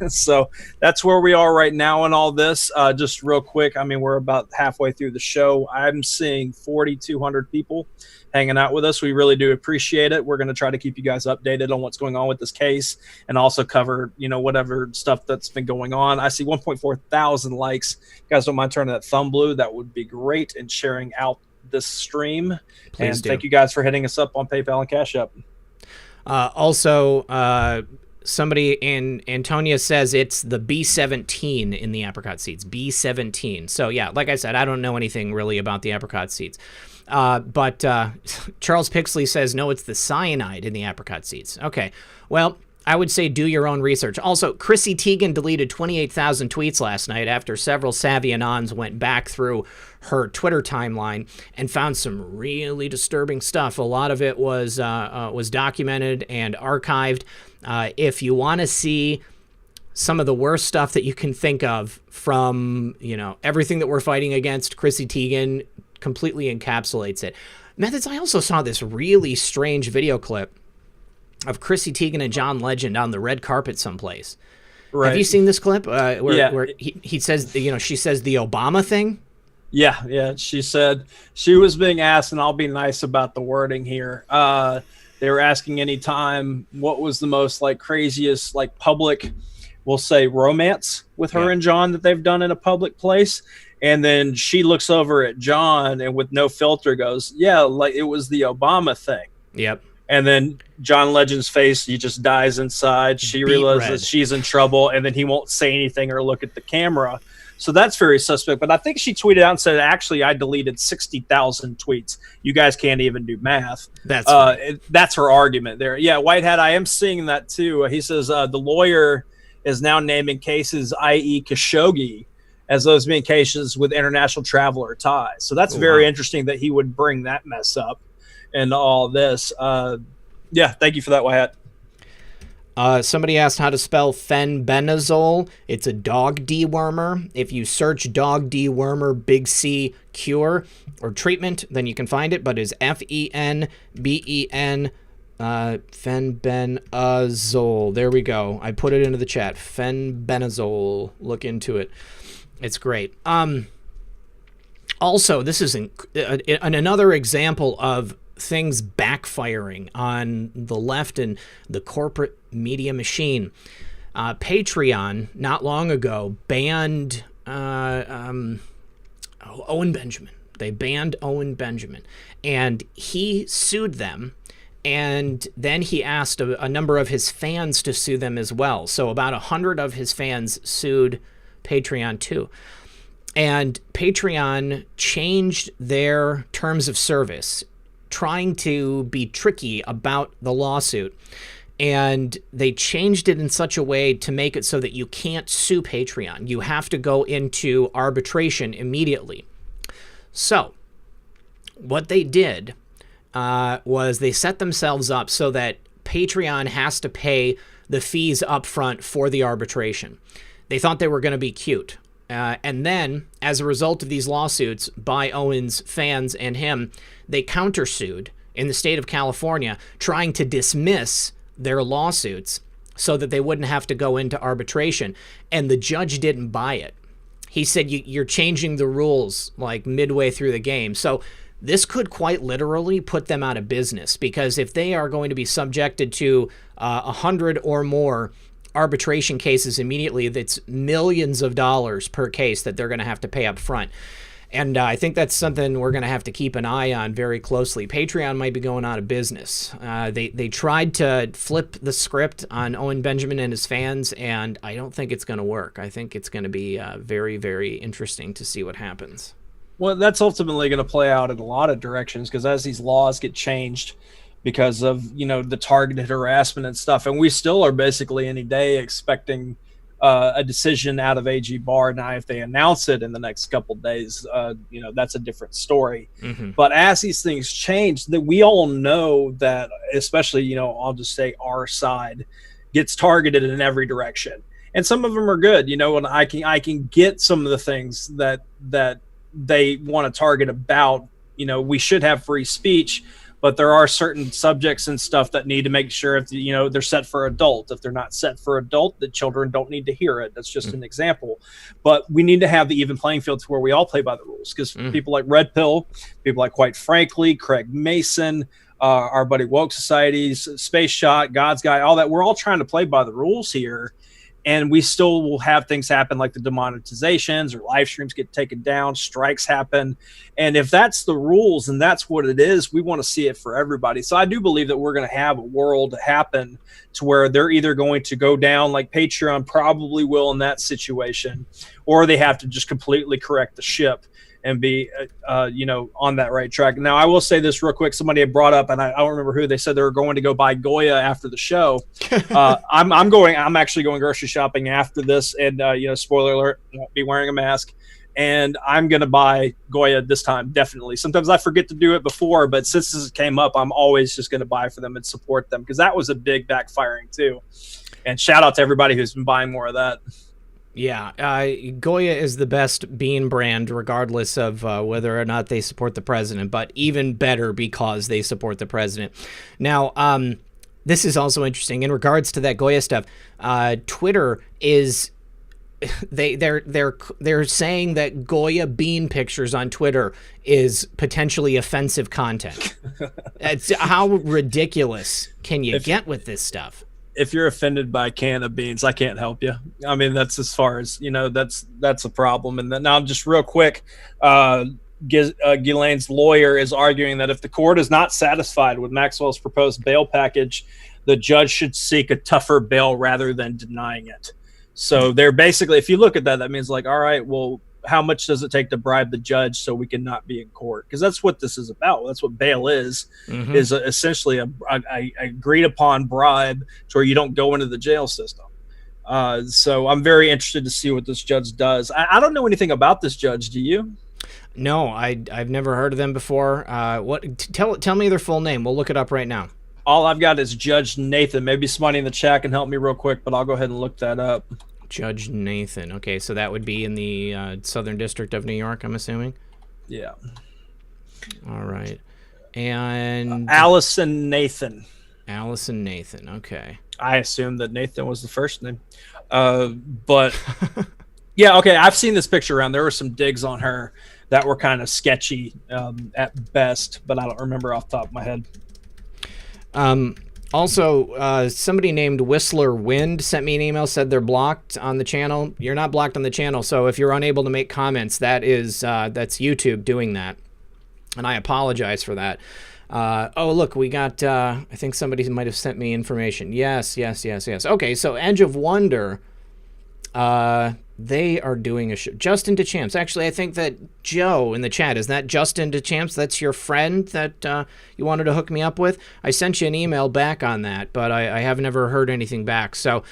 So that's where we are right now in all this. Just real quick, I mean, we're about halfway through the show. I'm seeing 4,200 people hanging out with us. We really do appreciate it. We're going to try to keep you guys updated on what's going on with this case, and also cover whatever stuff that's been going on. I see 1.4 thousand likes. If you guys don't mind turning that thumb blue, that would be great, and sharing out this stream. Please do. Thank you guys for hitting us up on PayPal and Cash App.
Somebody in Antonia says it's the B17 in the apricot seeds. B17. So yeah, like I said, I don't know anything really about the apricot seeds. But Charles Pixley says, no, it's the cyanide in the apricot seeds. Okay, well, I would say do your own research. Also, Chrissy Teigen deleted 28,000 tweets last night after several savvy anons went back through her Twitter timeline and found some really disturbing stuff. A lot of it was documented and archived. If you want to see some of the worst stuff that you can think of from, everything that we're fighting against, Chrissy Teigen completely encapsulates it. Methods, I also saw this really strange video clip of Chrissy Teigen and John Legend on the red carpet someplace. Right. Have you seen this clip? Where he says, she says the Obama thing?
Yeah. She said she was being asked, and I'll be nice about the wording here. They were asking anytime what was the most craziest public, we'll say, romance with her and John that they've done in a public place. And then she looks over at John and with no filter goes, it was the Obama thing.
Yep.
And then John Legend's face, he just dies inside. She realizes she's in trouble, and then he won't say anything or look at the camera. So that's very suspect. But I think she tweeted out and said, actually, I deleted 60,000 tweets. You guys can't even do math. That's her argument there. Yeah, Whitehead, I am seeing that too. He says the lawyer is now naming cases, i.e. Khashoggi, as those being cases with international traveler ties. So that's very interesting that he would bring that mess up and all this. Yeah, thank you for that, Whitehead.
Somebody asked how to spell fenbendazole. It's a dog dewormer. If you search dog dewormer big C cure or treatment, then you can find it, but it's FenBen fenbendazole. There we go. I put it into the chat. Fenbendazole. Look into it. It's great. Also, this is another example of things backfiring on the left and the corporate media machine. Patreon, not long ago, banned Owen Benjamin. They banned Owen Benjamin. And he sued them. And then he asked a number of his fans to sue them as well. So about 100 of his fans sued Patreon too. And Patreon changed their terms of service, trying to be tricky about the lawsuit. And they changed it in such a way to make it so that you can't sue Patreon. You have to go into arbitration immediately. So what they did was they set themselves up so that Patreon has to pay the fees up front for the arbitration. They thought they were going to be cute. And then, as a result of these lawsuits by Owen's fans and him, they countersued in the state of California, trying to dismiss their lawsuits so that they wouldn't have to go into arbitration. And the judge didn't buy it. He said, you're changing the rules like midway through the game. So this could quite literally put them out of business, because if they are going to be subjected to 100 or more arbitration cases immediately, that's millions of dollars per case that they're going to have to pay up front. And I think that's something we're going to have to keep an eye on very closely. Patreon might be going out of business. They tried to flip the script on Owen Benjamin and his fans, and I don't think it's going to work. I think it's going to be very, very interesting to see what happens.
Well, that's ultimately going to play out in a lot of directions, because as these laws get changed because of, the targeted harassment and stuff, and we still are basically any day expecting a decision out of AG Barr. Now, if they announce it in the next couple of days, that's a different story. Mm-hmm. But as these things change, that we all know that, especially, I'll just say our side gets targeted in every direction, and some of them are good, and I can get some of the things that they want to target about. We should have free speech, but there are certain subjects and stuff that need to make sure if they're set for adult. If they're not set for adult, the children don't need to hear it. That's just an example. But we need to have the even playing field to where we all play by the rules, because people like Red Pill, people like, quite frankly, Craig Mason, our buddy Woke Societies, Space Shot, God's Guy, all that, we're all trying to play by the rules here. And we still will have things happen like the demonetizations or live streams get taken down, strikes happen. And if that's the rules and that's what it is, we want to see it for everybody. So I do believe that we're going to have a world happen to where they're either going to go down like Patreon probably will in that situation, or they have to just completely correct the ship and be, on that right track. Now, I will say this real quick. Somebody had brought up, and I don't remember who, they said they were going to go buy Goya after the show. I'm actually going grocery shopping after this, and, spoiler alert, won't be wearing a mask. And I'm going to buy Goya this time, definitely. Sometimes I forget to do it before, but since this came up, I'm always just going to buy for them and support them, because that was a big backfiring too. And shout out to everybody who's been buying more of that.
Yeah, Goya is the best bean brand, regardless of whether or not they support the president, but even better because they support the president. Now, this is also interesting in regards to that Goya stuff. Twitter is they're saying that Goya bean pictures on Twitter is potentially offensive content. How ridiculous can you get with this stuff?
If you're offended by a can of beans, I can't help you. I mean, that's as far as, that's a problem. And then now just real quick, Ghislaine's lawyer is arguing that if the court is not satisfied with Maxwell's proposed bail package, the judge should seek a tougher bail rather than denying it. So they're basically, if you look at that, that means like, all right, well, how much does it take to bribe the judge so we can not be in court? Because that's what this is about. That's what bail is essentially a agreed upon bribe to where you don't go into the jail system. So I'm very interested to see what this judge does. I don't know anything about this judge. Do you?
No, I've never heard of them before. Tell me their full name. We'll look it up right now.
All I've got is Judge Nathan. Maybe somebody in the chat can help me real quick, but I'll go ahead and look that up.
Judge Nathan. Okay, so that would be in the Southern District of New York, I'm assuming?
Yeah.
All right. And...
Allison Nathan.
Allison Nathan, okay.
I assumed that Nathan was the first name. But, yeah, okay, I've seen this picture around. There were some digs on her that were kind of sketchy at best, but I don't remember off the top of my head.
Also, somebody named Whistler Wind sent me an email, said they're blocked on the channel. You're not blocked on the channel, so if you're unable to make comments, that's YouTube doing that. And I apologize for that. Oh, look, we got, I think somebody might have sent me information. Yes. Okay, so Edge of Wonder, they are doing a show. Justin DeChamps. Actually, I think that Joe in the chat, is that Justin DeChamps? That's your friend that you wanted to hook me up with? I sent you an email back on that, but I have never heard anything back. So,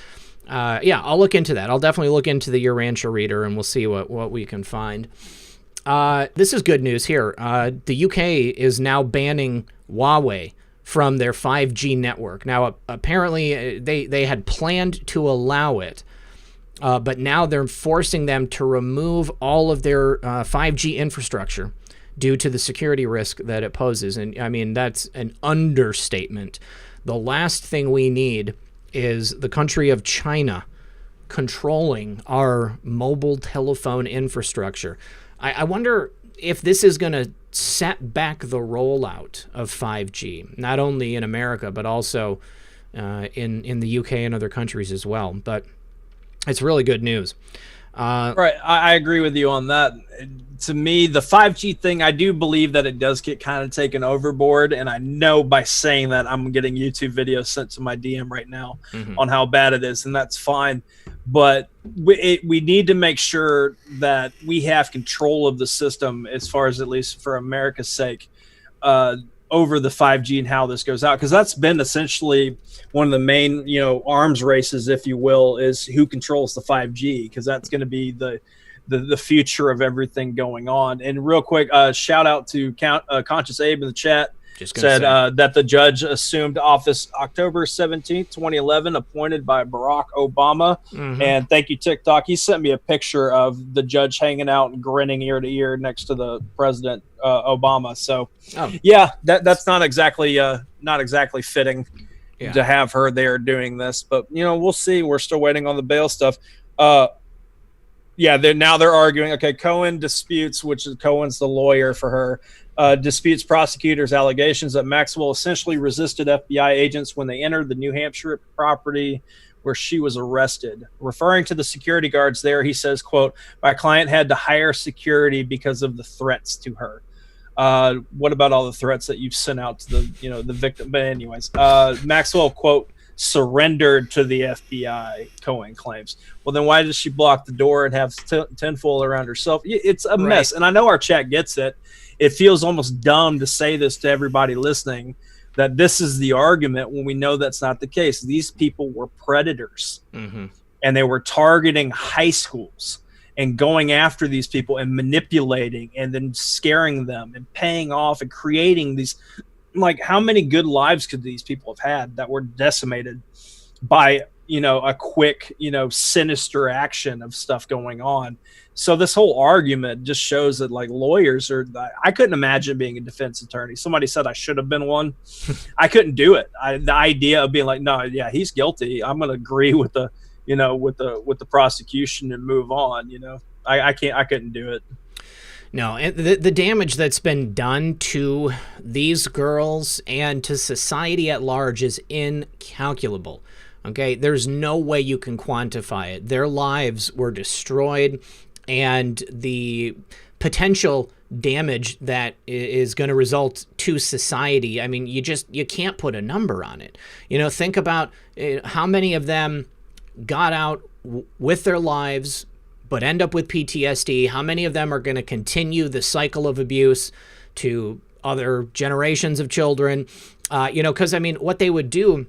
yeah, I'll look into that. I'll definitely look into the Urantia Reader, and we'll see what we can find. This is good news here. The UK is now banning Huawei from their 5G network. Now, apparently, they had planned to allow it, but now they're forcing them to remove all of their 5G infrastructure due to the security risk that it poses. And, I mean, that's an understatement. The last thing we need is the country of China controlling our mobile telephone infrastructure. I wonder if this is going to set back the rollout of 5G, not only in America, but also in the UK and other countries as well. But it's really good news.
Right. I agree with you on that. To me, the 5G thing, I do believe that it does get kind of taken overboard. And I know by saying that I'm getting YouTube videos sent to my DM right now on how bad it is. And that's fine. But we need to make sure that we have control of the system, as far as at least for America's sake, over the 5G and how this goes out. Because that's been essentially one of the main, arms races, if you will, is who controls the 5G, because that's going to be the future of everything going on. And real quick, shout out to Conscious Abe in the chat. Said that the judge assumed office October 17th, 2011, appointed by Barack Obama. And thank you, TikTok. He sent me a picture of the judge hanging out and grinning ear to ear next to the president, Obama. So, yeah, that's not exactly fitting to have her there doing this. But, we'll see. We're still waiting on the bail stuff. Yeah, they're arguing. Okay, Cohen disputes, which is Cohen's the lawyer for her, disputes prosecutors' allegations that Maxwell essentially resisted FBI agents when they entered the New Hampshire property where she was arrested. Referring to the security guards there, he says, quote, "My client had to hire security because of the threats to her." What about all the threats that you've sent out to the victim? But anyways, Maxwell, quote, "surrendered to the FBI," Cohen claims. Well, then why does she block the door and have tinfoil around herself? It's a mess. And I know our chat gets it. It feels almost dumb to say this to everybody listening, that this is the argument, when we know that's not the case. These people were predators, and they were targeting high schools and going after these people and manipulating and then scaring them and paying off and creating these. Like, how many good lives could these people have had that were decimated by, a quick, sinister action of stuff going on? So this whole argument just shows that, like, lawyers are, I couldn't imagine being a defense attorney. Somebody said I should have been one. I couldn't do it. The idea of being like, no, yeah, he's guilty, I'm going to agree with the, with the prosecution and move on. I couldn't do it.
No, the damage that's been done to these girls and to society at large is incalculable. Okay, there's no way you can quantify it. Their lives were destroyed, and the potential damage that is going to result to society. I mean, you can't put a number on it. Think about how many of them got out with their lives but end up with PTSD. How many of them are going to continue the cycle of abuse to other generations of children? Because, I mean, what they would do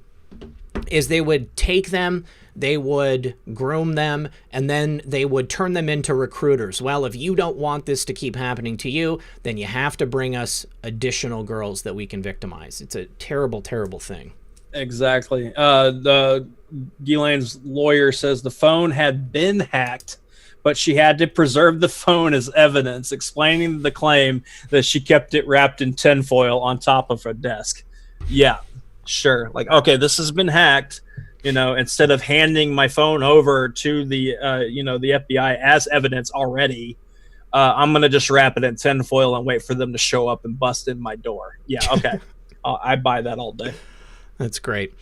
is they would take them, they would groom them, and then they would turn them into recruiters. Well, if you don't want this to keep happening to you, then you have to bring us additional girls that we can victimize. It's a terrible, terrible thing.
Exactly. Ghislaine's lawyer says the phone had been hacked, but she had to preserve the phone as evidence, explaining the claim that she kept it wrapped in tinfoil on top of her desk. Yeah, sure. Like, okay, this has been hacked. Instead of handing my phone over to the FBI as evidence already, I'm going to just wrap it in tinfoil and wait for them to show up and bust in my door. Yeah, okay. I buy that all day.
That's great.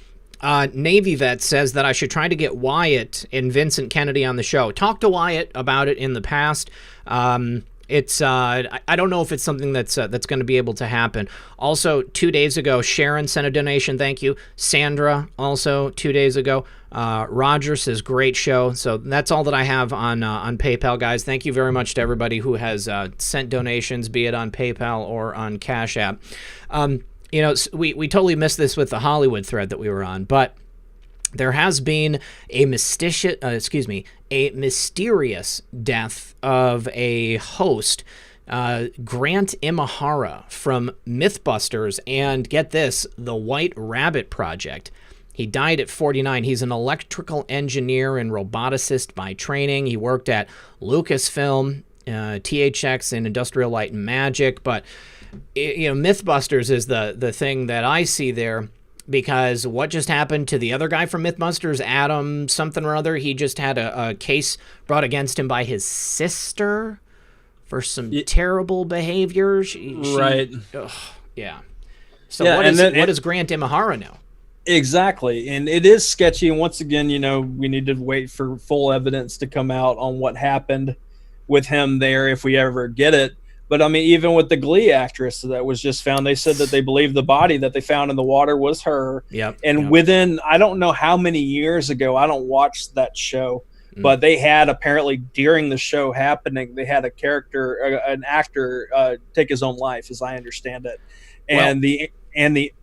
Navy Vet says that I should try to get Wyatt and Vincent Kennedy on the show. Talk to Wyatt about it in the past. I don't know if it's something that's going to be able to happen. Also, 2 days ago, Sharon sent a donation. Thank you. Sandra also 2 days ago. Roger says great show. So that's all that I have on PayPal, guys. Thank you very much to everybody who has sent donations, be it on PayPal or on Cash App. We totally missed this with the Hollywood thread that we were on, but there has been a mysterious death of a host, Grant Imahara from Mythbusters, and get this, the White Rabbit Project. He died at 49. He's an electrical engineer and roboticist by training. He worked at Lucasfilm, THX, and Industrial Light and Magic, but Mythbusters is the thing that I see there. Because what just happened to the other guy from Mythbusters, Adam something or other, he just had a case brought against him by his sister for some terrible behavior.
Right.
Yeah. So what does Grant Imahara know?
Exactly. And it is sketchy. And once again, we need to wait for full evidence to come out on what happened with him there if we ever get it. But, I mean, even with the Glee actress that was just found, they said that they believe the body that they found in the water was her.
Yep.
And within, I don't know how many years ago, I don't watch that show, but they had apparently during the show happening, they had an actor take his own life, as I understand it. And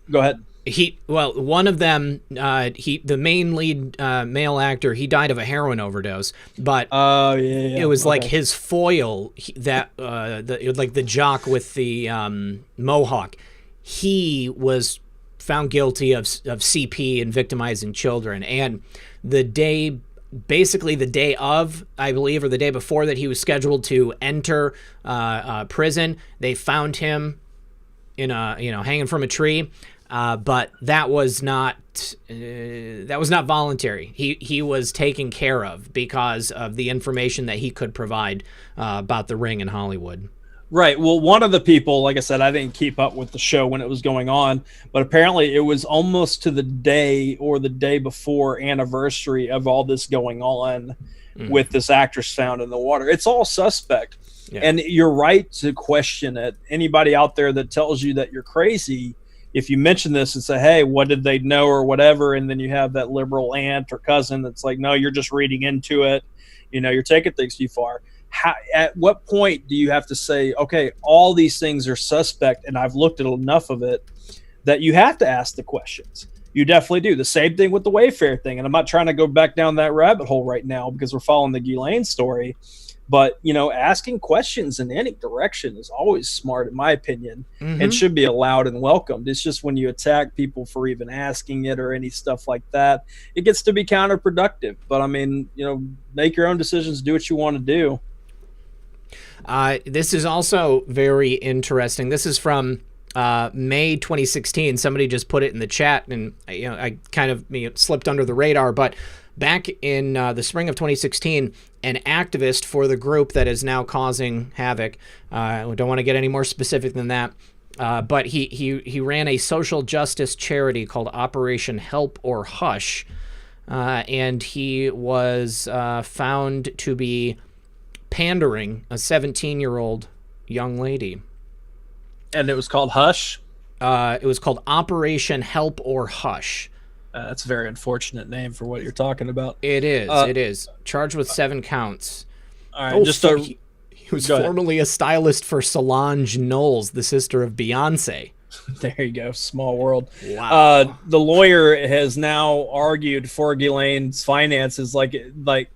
go ahead.
One of them, the main lead male actor, he died of a heroin overdose. But it was like his foil, the jock with the mohawk. He was found guilty of CP and victimizing children. And the day of, I believe, or the day before that he was scheduled to enter prison, they found him in hanging from a tree. But that was not voluntary. He was taken care of because of the information that he could provide about the ring in Hollywood.
Right. Well, one of the people, like I said, I didn't keep up with the show when it was going on, but apparently it was almost to the day or the day before anniversary of all this going on with this actress found in the water. It's all suspect. Yeah. And you're right to question it. Anybody out there that tells you that you're crazy, if you mention this and say, hey, what did they know or whatever, and then you have that liberal aunt or cousin that's like, no, you're just reading into it, you're taking things too far. At what point do you have to say, okay, all these things are suspect and I've looked at enough of it that you have to ask the questions? You definitely do. The same thing with the Wayfair thing. And I'm not trying to go back down that rabbit hole right now because we're following the Ghislaine story. But, asking questions in any direction is always smart, in my opinion, and should be allowed and welcomed. It's just when you attack people for even asking it or any stuff like that, it gets to be counterproductive. But, I mean, make your own decisions, do what you want to do.
This is also very interesting. This is from May 2016. Somebody just put it in the chat, and I kind of slipped under the radar. But back in the spring of 2016, an activist for the group that is now causing havoc, we don't want to get any more specific than that, but he ran a social justice charity called Operation Help or Hush, and he was found to be pandering a 17-year-old young lady.
And it was called Hush?
It was called Operation Help or Hush.
That's a very unfortunate name for what you're talking about.
It is. Charged with 7 counts.
All right,
he was formerly a stylist for Solange Knowles, the sister of Beyonce.
There you go. Small world.
Wow.
The lawyer has now argued for Ghislaine's finances. Like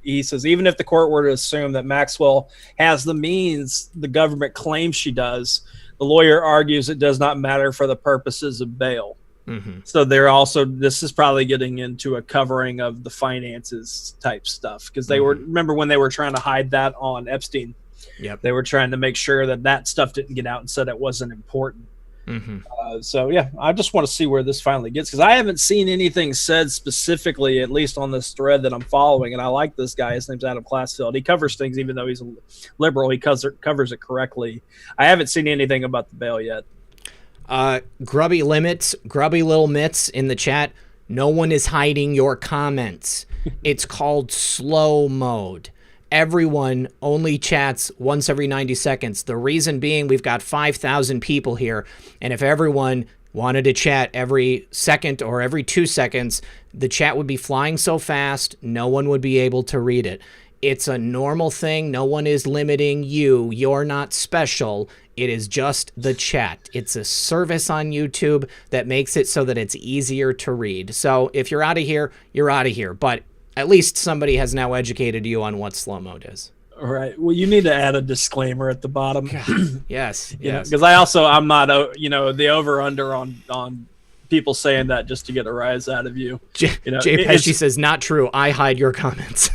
he says, even if the court were to assume that Maxwell has the means the government claims she does, the lawyer argues it does not matter for the purposes of bail.
Mm-hmm.
So this is probably getting into a covering of the finances type stuff, because they remember when they were trying to hide that on Epstein.
Yep.
They were trying to make sure that stuff didn't get out and said it wasn't important.
Mm-hmm.
So yeah, I just want to see where this finally gets, because I haven't seen anything said specifically, at least on this thread that I'm following. And I like this guy. His name's Adam Classfield. He covers things, even though he's a liberal, he covers it correctly. I haven't seen anything about the bail yet.
Grubby Little Mitts in the chat. No one is hiding your comments. It's called slow mode. Everyone only chats once every 90 seconds. The reason being, we've got 5,000 people here, and if everyone wanted to chat every second or every 2 seconds, the chat would be flying so fast, no one would be able to read it. It's a normal thing. No one is limiting you. You're not special. It is just the chat. It's a service on YouTube that makes it so that it's easier to read. So if you're out of here, you're out of here. But at least somebody has now educated you on what slow mode is.
All right. Well, you need to add a disclaimer at the bottom.
Yes.
Because I'm not, the over under on people saying that just to get a rise out of you.
Jay Pesci says, not true. I hide your comments.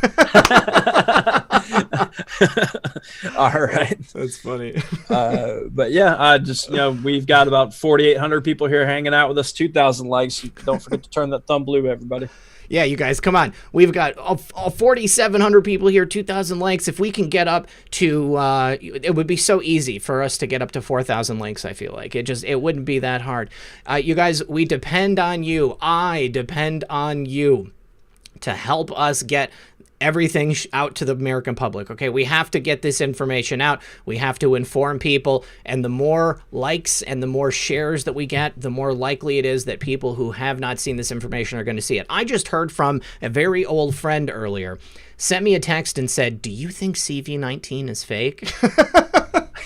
All right.
That's funny.
But yeah, we've got about 4,800 people here hanging out with us, 2,000 likes. Don't forget to turn that thumb blue, everybody.
Yeah, you guys, come on. We've got 4,700 people here, 2,000 likes. If we can get up to, it would be so easy for us to get up to 4,000 likes, I feel like. It wouldn't be that hard. You guys, we depend on you. I depend on you to help us get everything out to the American public. Okay, we have to get this information out. We have to inform people, and the more likes and the more shares that we get, the more likely it is that people who have not seen this information are going to see it. I just heard from a very old friend earlier, sent me a text and said, do you think CV-19 is fake?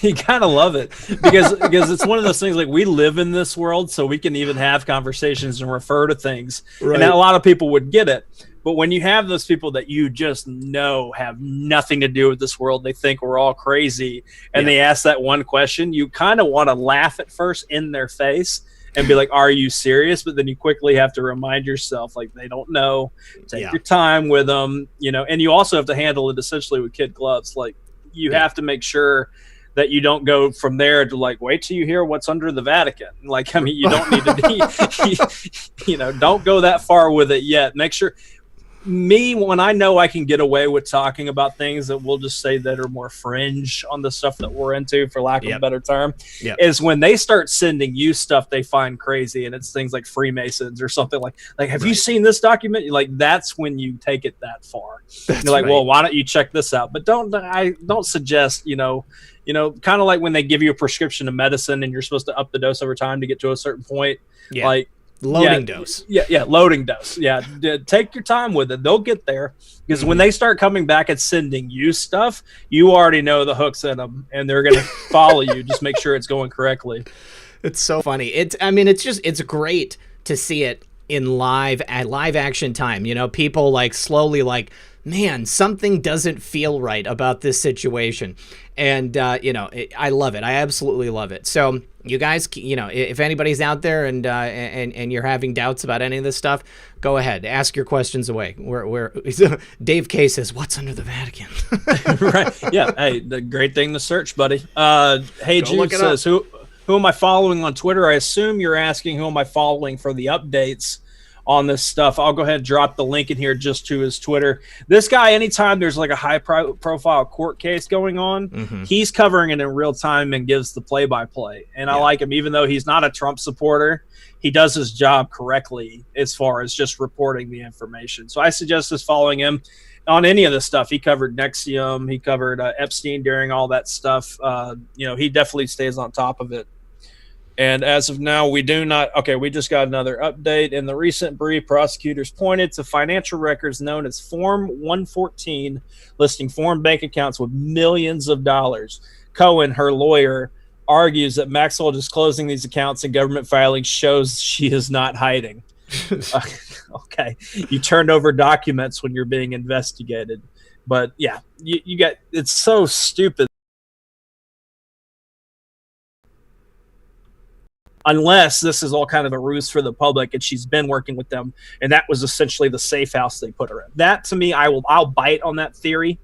You gotta love it, because it's one of those things, like, we live in this world, so we can even have conversations and refer to things, right. And a lot of people would get it. But when you have those people that you just know have nothing to do with this world, they think we're all crazy, and they ask that one question, you kind of want to laugh at first in their face and be like, are you serious? But then you quickly have to remind yourself, like, they don't know. Take your time with them, and you also have to handle it essentially with kid gloves. Like, you have to make sure that you don't go from there to, like, wait till you hear what's under the Vatican. Like, I mean, you don't need to be, don't go that far with it yet. Make sure. When I know I can get away with talking about things that we'll just say that are more fringe on the stuff that we're into, for lack of a better term, is when they start sending you stuff they find crazy, and it's things like Freemasons or something like have you seen this document? Like, that's when you take it that far. You're like, well, why don't you check this out? But I don't suggest, kind of like when they give you a prescription of medicine and you're supposed to up the dose over time to get to a certain point. Yeah. Like,
loading dose.
Loading dose. Take your time with it. They'll get there, because when they start coming back and sending you stuff, you already know the hook's in them, and they're going to follow you. Just make sure it's going correctly.
It's so funny. It's great to see it in live action time. People like slowly like, man, something doesn't feel right about this situation. And, I love it. I absolutely love it. So you guys, if anybody's out there and you're having doubts about any of this stuff, go ahead, ask your questions away. Dave K says, what's under the Vatican?
Right. Yeah. Hey, the great thing to search, buddy. Hey, Jude says, who am I following on Twitter? I assume you're asking who am I following for the updates on this stuff. I'll go ahead and drop the link in here just to his Twitter. This guy, anytime there's like a high profile court case going on, he's covering it in real time and gives the play-by-play. And I like him, even though he's not a Trump supporter. He does his job correctly as far as just reporting the information. So I suggest just following him. on any of this stuff. He covered Nexium, he covered Epstein during all that stuff. He definitely stays on top of it. And as of now, we do not. Okay, we just got another update. In the recent brief, prosecutors pointed to financial records known as Form 114, listing foreign bank accounts with millions of dollars. Cohen, her lawyer, argues that Maxwell disclosing these accounts in government filings shows she is not hiding. Okay, you turned over documents when you're being investigated. But yeah, you got, it's so stupid. Unless this is all kind of a ruse for the public and she's been working with them, and that was essentially the safe house they put her in. That, to me, I'll bite on that theory,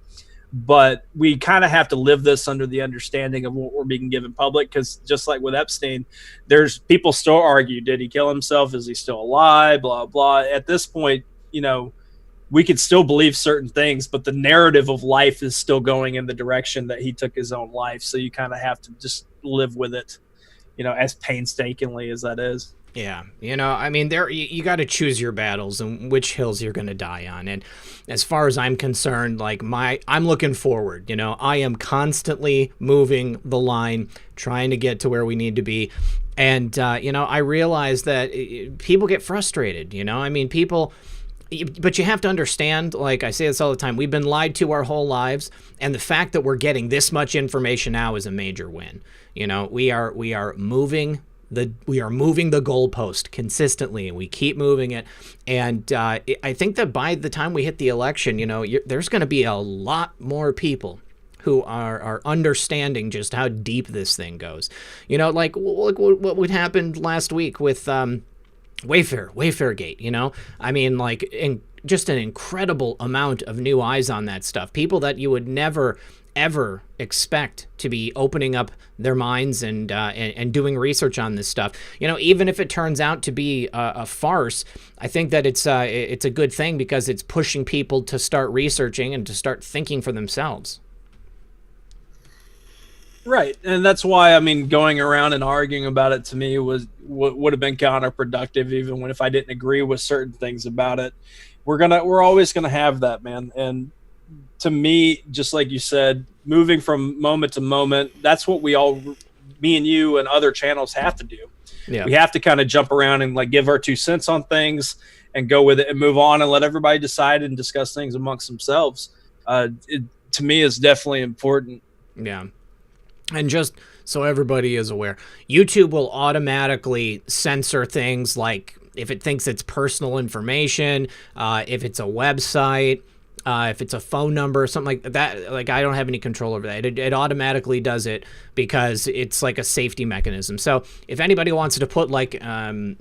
but we kind of have to live this under the understanding of what we're being given public, because just like with Epstein, there's people still argue, did he kill himself? Is he still alive? Blah, blah. At this point, we could still believe certain things, but the narrative of life is still going in the direction that he took his own life. So you kind of have to just live with it, as painstakingly as that is.
Yeah, there you got to choose your battles and which hills you're going to die on. And as far as I'm concerned, I'm looking forward. I am constantly moving the line, trying to get to where we need to be. And I realize that people get frustrated. People. But you have to understand, like I say this all the time, we've been lied to our whole lives, and the fact that we're getting this much information now is a major win. We are moving the goalpost consistently, and we keep moving it. And I think that by the time we hit the election, there's going to be a lot more people who are understanding just how deep this thing goes. Like what would happen last week with Wayfair Gate, just an incredible amount of new eyes on that stuff. People that you would never, ever expect to be opening up their minds and doing research on this stuff. Even if it turns out to be a farce, I think that it's a good thing, because it's pushing people to start researching and to start thinking for themselves.
Right, and that's why going around and arguing about it to me would have been counterproductive, even if I didn't agree with certain things about it. We're always gonna have that, man. And to me, just like you said, moving from moment to moment, that's what me and you and other channels have to do. Yeah. We have to kind of jump around and give our 2 cents on things and go with it and move on and let everybody decide and discuss things amongst themselves. It, to me, is definitely important.
Yeah. And just so everybody is aware, YouTube will automatically censor things like if it thinks it's personal information, if it's a website, if it's a phone number, something like that. Like, I don't have any control over that. It automatically does it because it's like a safety mechanism. So if anybody wants to put like a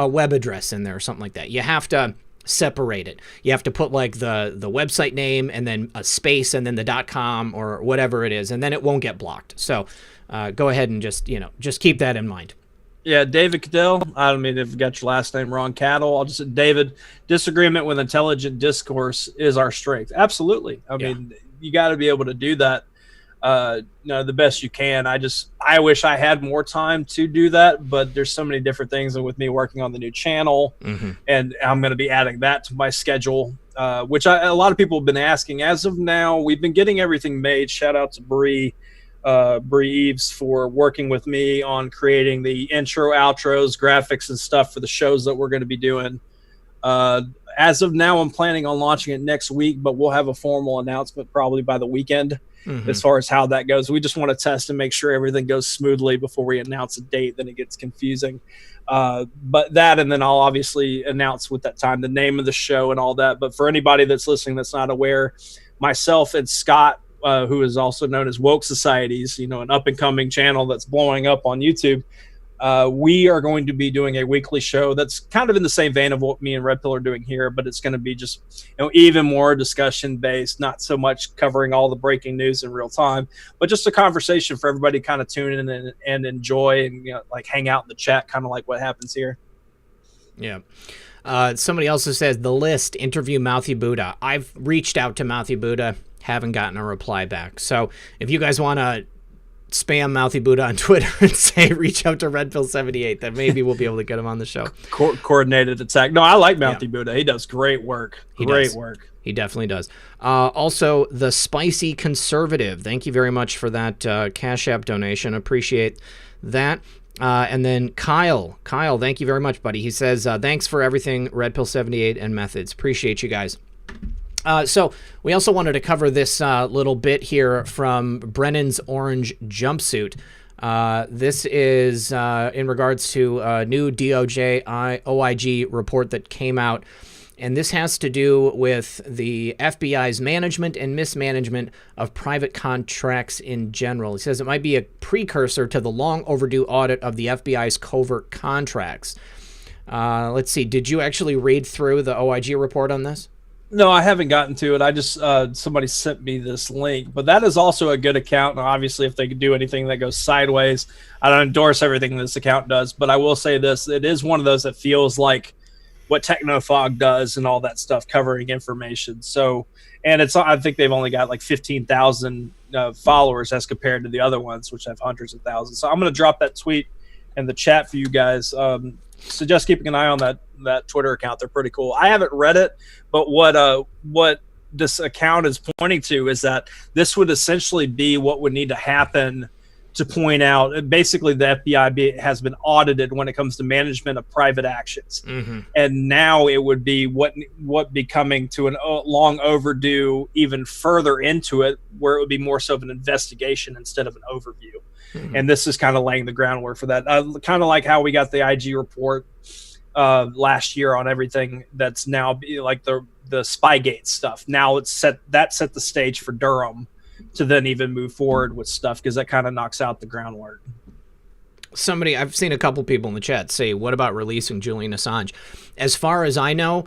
web address in there or something like that, you have to separate it. You have to put like the website name and then a space and then the .com or whatever it is, and then it won't get blocked. So go ahead and just keep that in mind.
Yeah, David Cadell. I don't mean if you got your last name wrong, Cattle. I'll just say David. Disagreement with intelligent discourse is our strength. Absolutely. I mean, you got to be able to do that. The best you can. I wish I had more time to do that, but there's so many different things. And with me working on the new channel, and I'm going to be adding that to my schedule, which a lot of people have been asking. As of now, we've been getting everything made. Shout out to Bree Eves for working with me on creating the intro, outros, graphics, and stuff for the shows that we're going to be doing. As of now, I'm planning on launching it next week, but we'll have a formal announcement probably by the weekend. As far as how that goes. We just want to test and make sure everything goes smoothly before we announce a date, then it gets confusing. But that, and then I'll obviously announce with that time the name of the show and all that. But for anybody that's listening that's not aware, myself and Scott, who is also known as Woke Societies, an up-and-coming channel that's blowing up on YouTube, we are going to be doing a weekly show that's kind of in the same vein of what me and Red Pill are doing here, but it's going to be just even more discussion based, not so much covering all the breaking news in real time, but just a conversation for everybody to kind of tune in and enjoy and hang out in the chat, kind of like what happens here.
Yeah. Somebody also says The List, interview Mouthy Buddha. I've reached out to Mouthy Buddha, haven't gotten a reply back. So if you guys want to spam Mouthy Buddha on Twitter and say, reach out to Red Pill 78. Then maybe we'll be able to get him on the show.
Coordinated attack. No, I like Mouthy Buddha. He does great work. Great work.
He definitely does. Also, the Spicy Conservative. Thank you very much for that Cash App donation. Appreciate that. And then Kyle, thank you very much, buddy. He says, thanks for everything, Red Pill 78 and Methods. Appreciate you guys. So we also wanted to cover this little bit here from Brennan's Orange Jumpsuit. This is in regards to a new DOJ OIG report that came out. And this has to do with the FBI's management and mismanagement of private contracts in general. He says it might be a precursor to the long overdue audit of the FBI's covert contracts. Let's see. Did you actually read through the OIG report on this?
No, I haven't gotten to it. I just somebody sent me this link, but that is also a good account. And obviously, if they could do anything that goes sideways, I don't endorse everything this account does, but I will say this: it is one of those that feels like what Technofog does and all that stuff, covering information. So, and I think they've only got like 15,000 followers as compared to the other ones, which have hundreds of thousands. So I'm going to drop that tweet in the chat for you guys. Suggest keeping an eye on that Twitter account. They're pretty cool. I haven't read it, but what this account is pointing to is that this would essentially be what would need to happen to point out, basically, the FBI has been audited when it comes to management of private actions. Mm-hmm. And now it would be what be coming to a long overdue, even further into it, where it would be more so of an investigation instead of an overview. Mm-hmm. And this is kind of laying the groundwork for that. Kind of like how we got the IG report last year on everything that's now like the Spygate stuff. Now it's set the stage for Durham to then even move forward with stuff, because that kind of knocks out the groundwork.
I've seen a couple people in the chat say, what about releasing Julian Assange? As far as I know,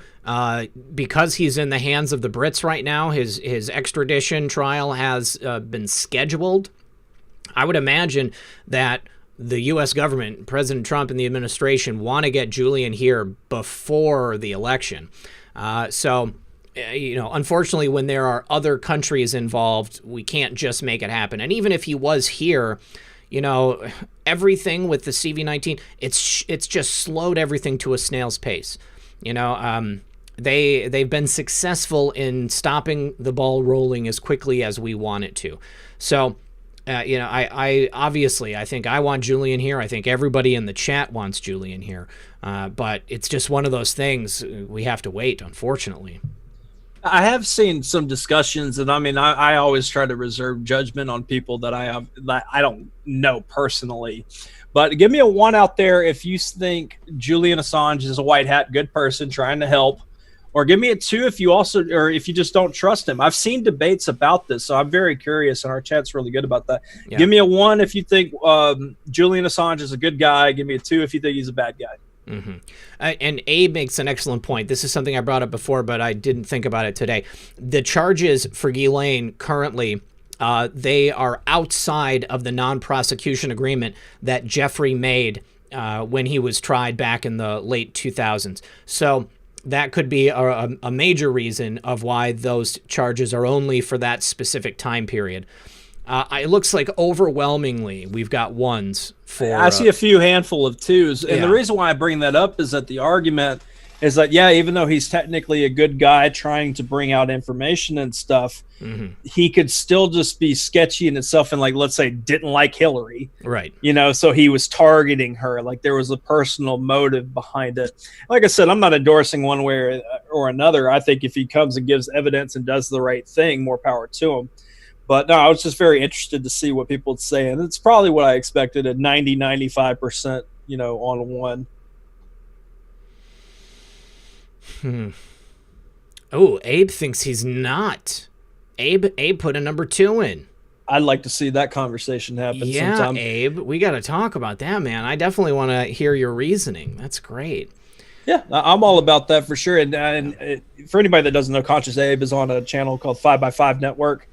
because he's in the hands of the Brits right now, his extradition trial has been scheduled. I would imagine that the U.S. government, President Trump and the administration, want to get Julian here before the election. Unfortunately, when there are other countries involved, we can't just make it happen. And even if he was here, everything with the CV-19, it's just slowed everything to a snail's pace. They've been successful in stopping the ball rolling as quickly as we want it to. So, I obviously, I think I want Julian here. I think everybody in the chat wants Julian here. But it's just one of those things we have to wait, unfortunately.
I have seen some discussions, and I always try to reserve judgment on people that I don't know personally. But give me a 1 out there if you think Julian Assange is a white hat, good person trying to help, or give me a 2 if you just don't trust him. I've seen debates about this, so I'm very curious, and our chat's really good about that. Yeah. Give me a 1 if you think Julian Assange is a good guy. Give me a 2 if you think he's a bad guy.
Mm-hmm. And Abe makes an excellent point. This is something I brought up before, but I didn't think about it today. The charges for Ghislaine currently, they are outside of the non-prosecution agreement that Jeffrey made when he was tried back in the late 2000s. So that could be a major reason of why those charges are only for that specific time period. It looks like overwhelmingly we've got 1s for.
I see a few handful of 2s, and the reason why I bring that up is that the argument is that even though he's technically a good guy trying to bring out information and stuff, mm-hmm. he could still just be sketchy in itself, and let's say didn't like Hillary,
right?
So he was targeting her, like there was a personal motive behind it. Like I said, I'm not endorsing one way or another. I think if he comes and gives evidence and does the right thing, more power to him. But no, I was just very interested to see what people would say. And it's probably what I expected, at 95%, on 1.
Oh, Abe thinks he's not. Abe put a number 2 in.
I'd like to see that conversation happen sometime.
Yeah, Abe, we got to talk about that, man. I definitely want to hear your reasoning. That's great.
Yeah, I'm all about that for sure. And for anybody that doesn't know, Conscious Abe is on a channel called 5x5 Network.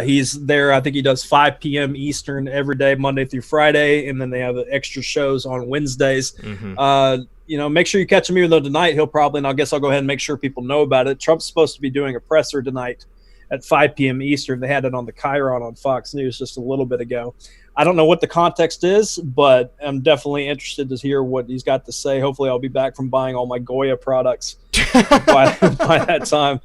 He's there. I think he does 5 p.m. Eastern every day, Monday through Friday, and then they have extra shows on Wednesdays. Mm-hmm. Make sure you catch him, even though tonight he'll probably, and I guess I'll go ahead and make sure people know about it. Trump's supposed to be doing a presser tonight at 5 p.m. Eastern. They had it on the Chiron on Fox News just a little bit ago. I don't know what the context is, but I'm definitely interested to hear what he's got to say. Hopefully I'll be back from buying all my Goya products by that time.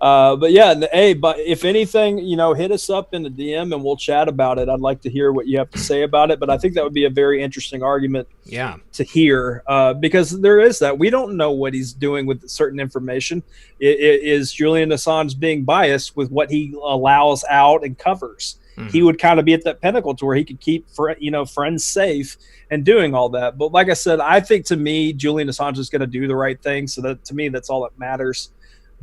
But yeah, hey, but if anything, hit us up in the DM and we'll chat about it. I'd like to hear what you have to say about it. But I think that would be a very interesting argument to hear because there is that. We don't know what he's doing with certain information. Is Julian Assange being biased with what he allows out and covers? Mm-hmm. He would kind of be at that pinnacle to where he could keep friends safe and doing all that. But like I said, I think to me, Julian Assange is going to do the right thing. So that to me, that's all that matters.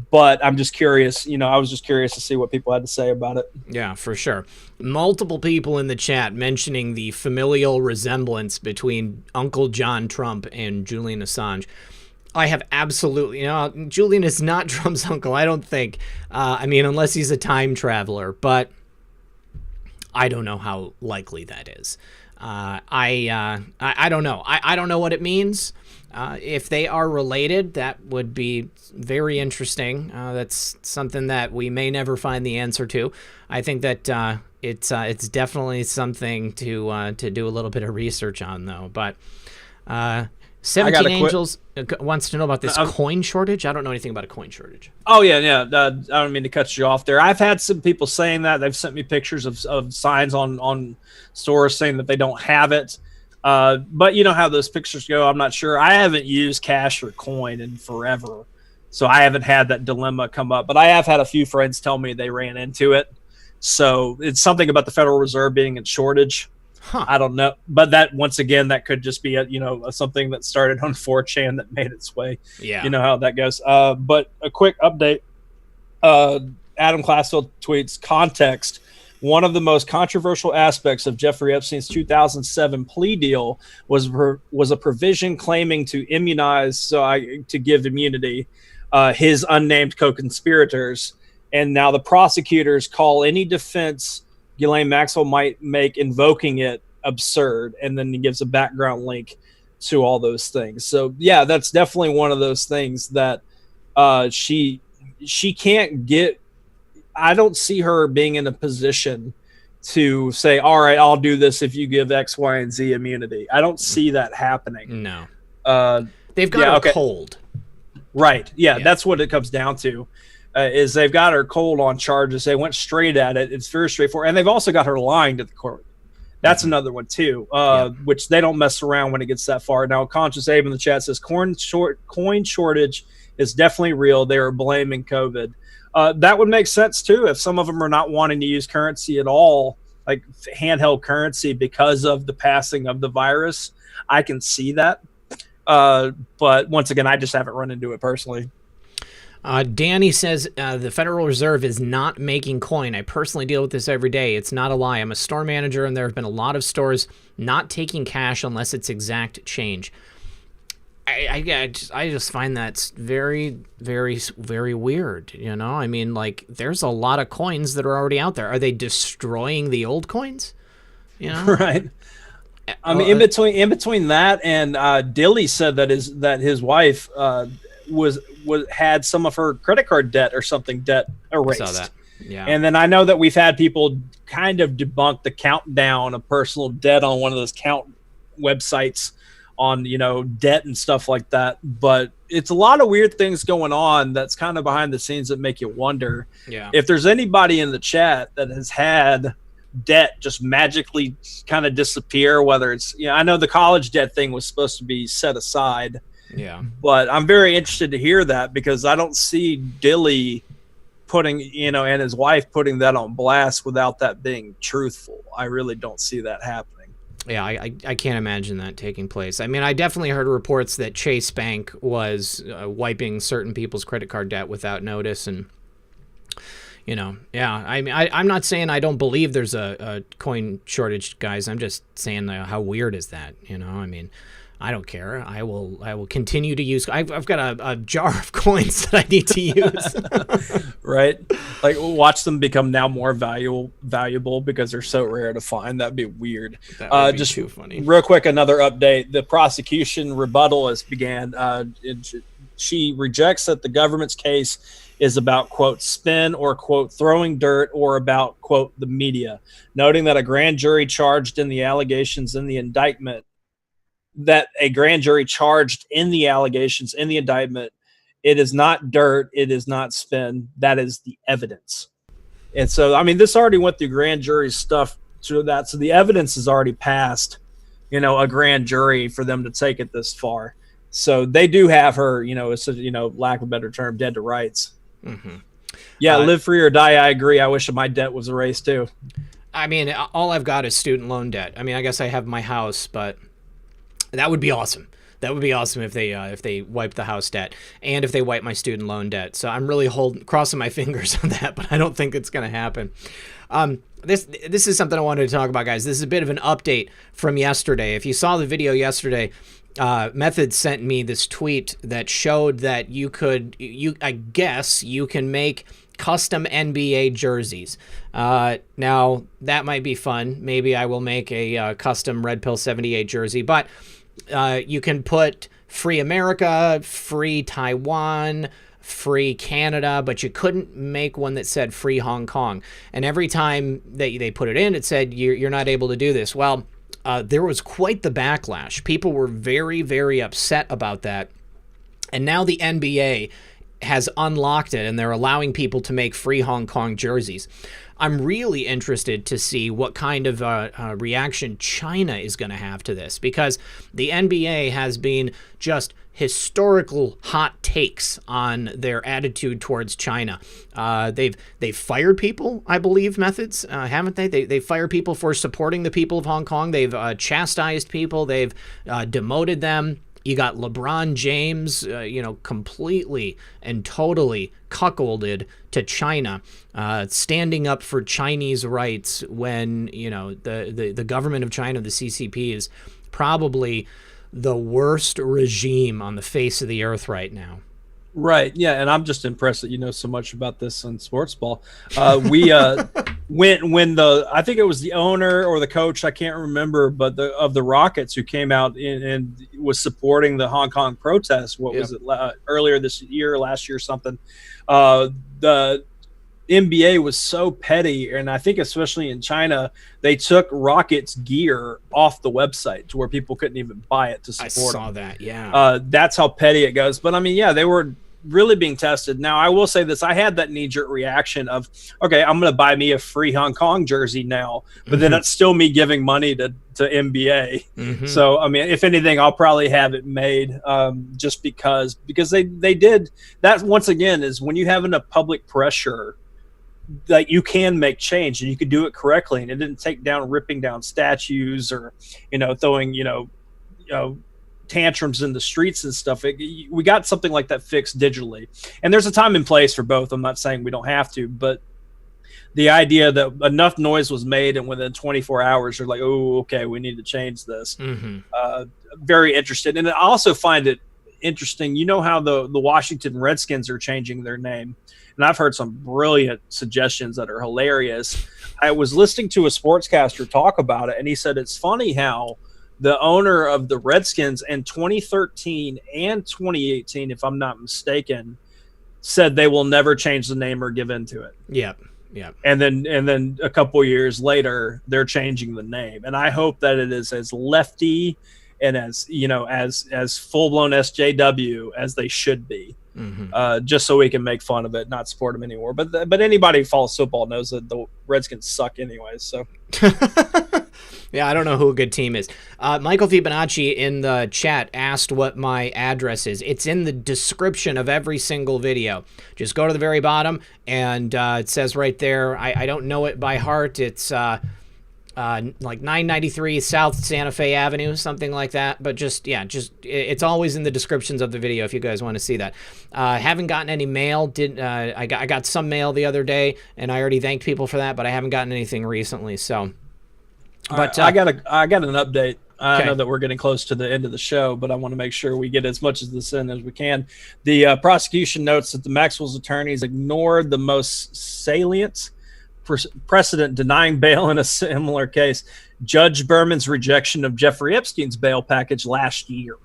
But I'm just curious, I was just curious to see what people had to say about it.
Yeah, for sure. Multiple people in the chat mentioning the familial resemblance between Uncle John Trump and Julian Assange. I have absolutely, Julian is not Trump's uncle, I don't think. Unless he's a time traveler, but I don't know how likely that is. I don't know. I don't know what it means. If they are related, that would be very interesting. That's something that we may never find the answer to. I think that it's definitely something to do a little bit of research on, though. But 17 Angels wants to know about this coin shortage. I don't know anything about a coin shortage.
Oh, yeah. I don't mean to cut you off there. I've had some people saying that. They've sent me pictures of signs on stores saying that they don't have it. But you know how those pictures go. I'm not sure. I haven't used cash or coin in forever, so I haven't had that dilemma come up. But I have had a few friends tell me they ran into it. So it's something about the Federal Reserve being in shortage.
Huh.
I don't know. But that, once again, that could just be something that started on 4chan that made its way.
Yeah.
You know how that goes. But a quick update. Adam Classfield tweets, context. One of the most controversial aspects of Jeffrey Epstein's 2007 plea deal was a provision claiming to immunize, to give immunity, his unnamed co-conspirators. And now the prosecutors call any defense Ghislaine Maxwell might make invoking it absurd. And then he gives a background link to all those things. So, yeah, that's definitely one of those things that she can't get. I don't see her being in a position to say, all right, I'll do this if you give X, Y, and Z immunity. I don't see that happening.
No. They've got her cold.
Right. Yeah, that's what it comes down to, is they've got her cold on charges. They went straight at it. It's very straightforward. And they've also got her lying to the court. That's another one, too, which they don't mess around when it gets that far. Now, Conscious Abe in the chat says, coin shortage is definitely real. They are blaming COVID. That would make sense, too, if some of them are not wanting to use currency at all, like handheld currency, because of the passing of the virus. I can see that. But once again, I just haven't run into it personally.
Danny says, the Federal Reserve is not making coin. I personally deal with this every day. It's not a lie. I'm a store manager, and there have been a lot of stores not taking cash unless it's exact change. I just find that's very, very, very weird. There's a lot of coins that are already out there. Are they destroying the old coins?
Right. I mean, in between that and Dilly said that his wife had some of her credit card debt or something erased.
I saw that. Yeah.
And then I know that we've had people kind of debunk the countdown of personal debt on one of those count websites on debt and stuff like that. But it's a lot of weird things going on that's kind of behind the scenes that make you wonder if there's anybody in the chat that has had debt just magically kind of disappear, whether it's I know the college debt thing was supposed to be set aside, but I'm very interested to hear that, because I don't see Dilly putting and his wife putting that on blast without that being truthful. I really don't see that happening.
Yeah, I can't imagine that taking place. I mean, I definitely heard reports that Chase Bank was wiping certain people's credit card debt without notice. And, I mean, I'm not saying I don't believe there's a coin shortage, guys. I'm just saying how weird is that, I mean, I don't care. I will continue to use. I've got a jar of coins that I need to use.
Right, like watch them become now more valuable because they're so rare to find. That'd be weird.
That would be just too funny.
Real quick, another update: the prosecution rebuttal has began. She rejects that the government's case is about, quote, spin or, quote, throwing dirt, or about, quote, the media, noting that a grand jury charged in the allegations in the indictment, it is not dirt, it is not spin, that is the evidence. And so, I mean, this already went through grand jury stuff to that, so the evidence has already passed, you know, a grand jury for them to take it this far. So they do have her, you know, it's a, you know, lack of a better term, dead to rights.
Mm-hmm.
Yeah, live free or die. I agree. I wish my debt was erased too.
I mean, all I've got is student loan debt. I mean, I guess I have my house, but that would be awesome. That would be awesome if they wipe the house debt and if they wipe my student loan debt. So I'm really crossing my fingers on that, but I don't think it's going to happen. This is something I wanted to talk about, guys. This is a bit of an update from yesterday. If you saw the video yesterday, Method sent me this tweet that showed that I guess you can make custom NBA jerseys. Now that might be fun. Maybe I will make a custom Red Pill 78 jersey, but you can put Free America, Free Taiwan, Free Canada, but you couldn't make one that said Free Hong Kong. And every time they put it in, it said you're not able to do this. Well, there was quite the backlash. People were very, very upset about that. And now the NBA has unlocked it, and they're allowing people to make Free Hong Kong jerseys. I'm really interested to see what kind of reaction China is going to have to this, because the NBA has been just historical hot takes on their attitude towards China. They've fired people, I believe, Methods, haven't they? They fired people for supporting the people of Hong Kong. They've chastised people. They've demoted them. You got LeBron James, completely and totally cuckolded to China, standing up for Chinese rights when, the government of China, the CCP, is probably the worst regime on the face of the earth right now.
Right. Yeah. And I'm just impressed that you know so much about this on sports ball. We when I think it was the owner or the coach, I can't remember, but of the Rockets, who came out and was supporting the Hong Kong protests. What was it, earlier this year, last year, something? The NBA was so petty, and I think especially in China, they took Rockets gear off the website to where people couldn't even buy it to support.
I saw that, yeah.
That's how petty it goes. But I mean, yeah, they were really being tested. Now, I will say this: I had that knee-jerk reaction of, okay, I'm going to buy me a Free Hong Kong jersey now, but then it's still me giving money to NBA. Mm-hmm. So, I mean, if anything, I'll probably have it made just because they did that. Once again, is when you have enough public pressure that you can make change, and you could do it correctly, and it didn't take down ripping down statues or throwing tantrums in the streets and stuff. We got something like that fixed digitally, and there's a time and place for both. I'm not saying we don't have to, but the idea that enough noise was made and within 24 hours you're like, oh, okay, we need to change this. Mm-hmm. Very interested. And I also find it interesting, how the Washington Redskins are changing their name. And I've heard some brilliant suggestions that are hilarious. I was listening to a sportscaster talk about it, and he said it's funny how the owner of the Redskins in 2013 and 2018, if I'm not mistaken, said they will never change the name or give in to it.
Yep.
And then a couple years later, they're changing the name. And I hope that it is as lefty and as full-blown SJW as they should be. Mm-hmm. Just so we can make fun of it, not support them anymore. But anybody who follows football knows that the Redskins suck anyways. So,
yeah, I don't know who a good team is. Michael Fibonacci in the chat asked what my address is. It's in the description of every single video. Just go to the very bottom, and it says right there. I don't know it by heart. It's like 993 South Santa Fe Avenue, something like that. But it's always in the descriptions of the video if you guys want to see that. Haven't gotten any mail. I got some mail the other day, and I already thanked people for that, but I haven't gotten anything recently. So, but
I got an update. I know that we're getting close to the end of the show, but I want to make sure we get as much of this in as we can. The prosecution notes that the Maxwell's attorneys ignored the most salient precedent denying bail in a similar case. Judge Berman's rejection of Jeffrey Epstein's bail package last year.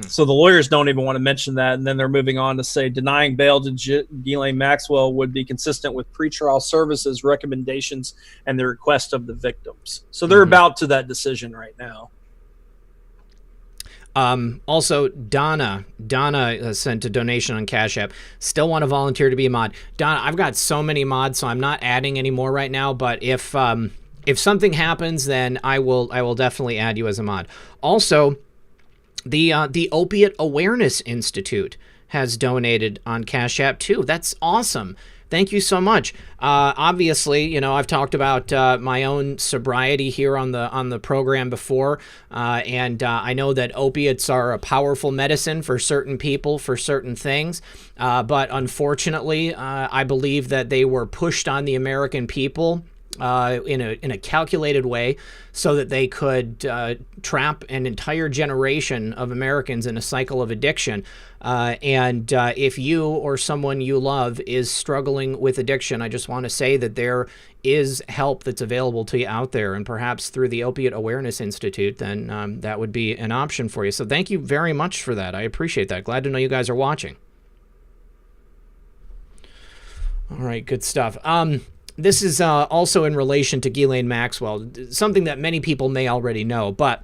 So the lawyers don't even want to mention that. And then they're moving on to say denying bail to Ghislaine Maxwell would be consistent with pretrial services recommendations and the request of the victims. So they're about to that decision right now.
Also, Donna sent a donation on Cash App. Still want to volunteer to be a mod. Donna, I've got so many mods, so I'm not adding any more right now. But if something happens, then I will definitely add you as a mod. Also, the Opiate Awareness Institute has donated on Cash App too. That's awesome. Thank you so much. Obviously, you know, I've talked about my own sobriety here on the program before, and I know that opiates are a powerful medicine for certain people, for certain things, but unfortunately, I believe that they were pushed on the American people in a calculated way so that they could trap an entire generation of Americans in a cycle of addiction. And if you or someone you love is struggling with addiction, I just want to say that there is help that's available to you out there, and perhaps through the Opiate Awareness Institute, then that would be an option for you. So thank you very much for that. I appreciate that. Glad to know you guys are watching. All right, good stuff. This is also in relation to Ghislaine Maxwell, something that many people may already know, but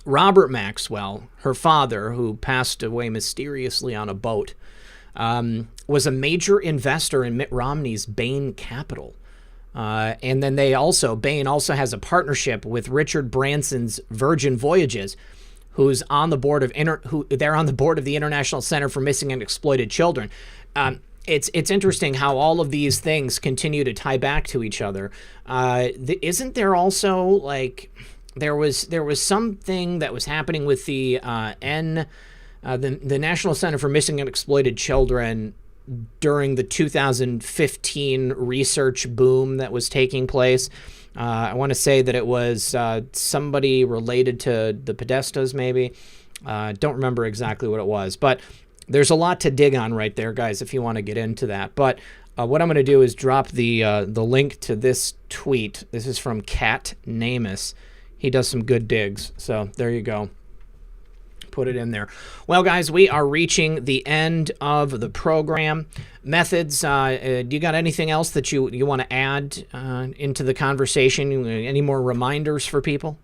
Robert Maxwell, her father, who passed away mysteriously on a boat, was a major investor in Mitt Romney's Bain Capital. And then Bain also has a partnership with Richard Branson's Virgin Voyages, who's on the board of they're on the board of the International Center for Missing and Exploited Children. It's interesting how all of these things continue to tie back to each other. Isn't there also, like, there was something that was happening with the National Center for Missing and Exploited Children during the 2015 research boom that was taking place. I want to say that it was somebody related to the Podestas, maybe. Don't remember exactly what it was, but there's a lot to dig on right there, guys, if you want to get into that. But what I'm going to do is drop the link to this tweet. This is from Cat Namus. He does some good digs, so there you go. Put it in there. Well, guys, we are reaching the end of the program. Methods, do you got anything else that you want to add into the conversation? Any more reminders for people?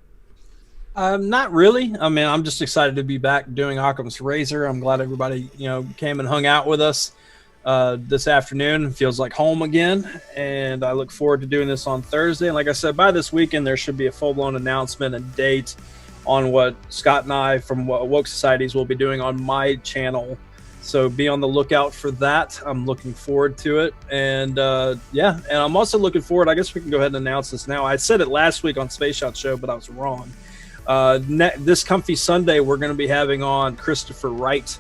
Not really. I mean, I'm just excited to be back doing Occam's Razor. I'm glad everybody, came and hung out with us this afternoon. It feels like home again, and I look forward to doing this on Thursday. And like I said, by this weekend, there should be a full-blown announcement and date on what Scott and I from Woke Societies will be doing on my channel. So be on the lookout for that. I'm looking forward to it. And and I'm also looking forward, I guess we can go ahead and announce this now. I said it last week on Space Shot Show, but I was wrong. This Comfy Sunday, we're going to be having on Christopher Wright.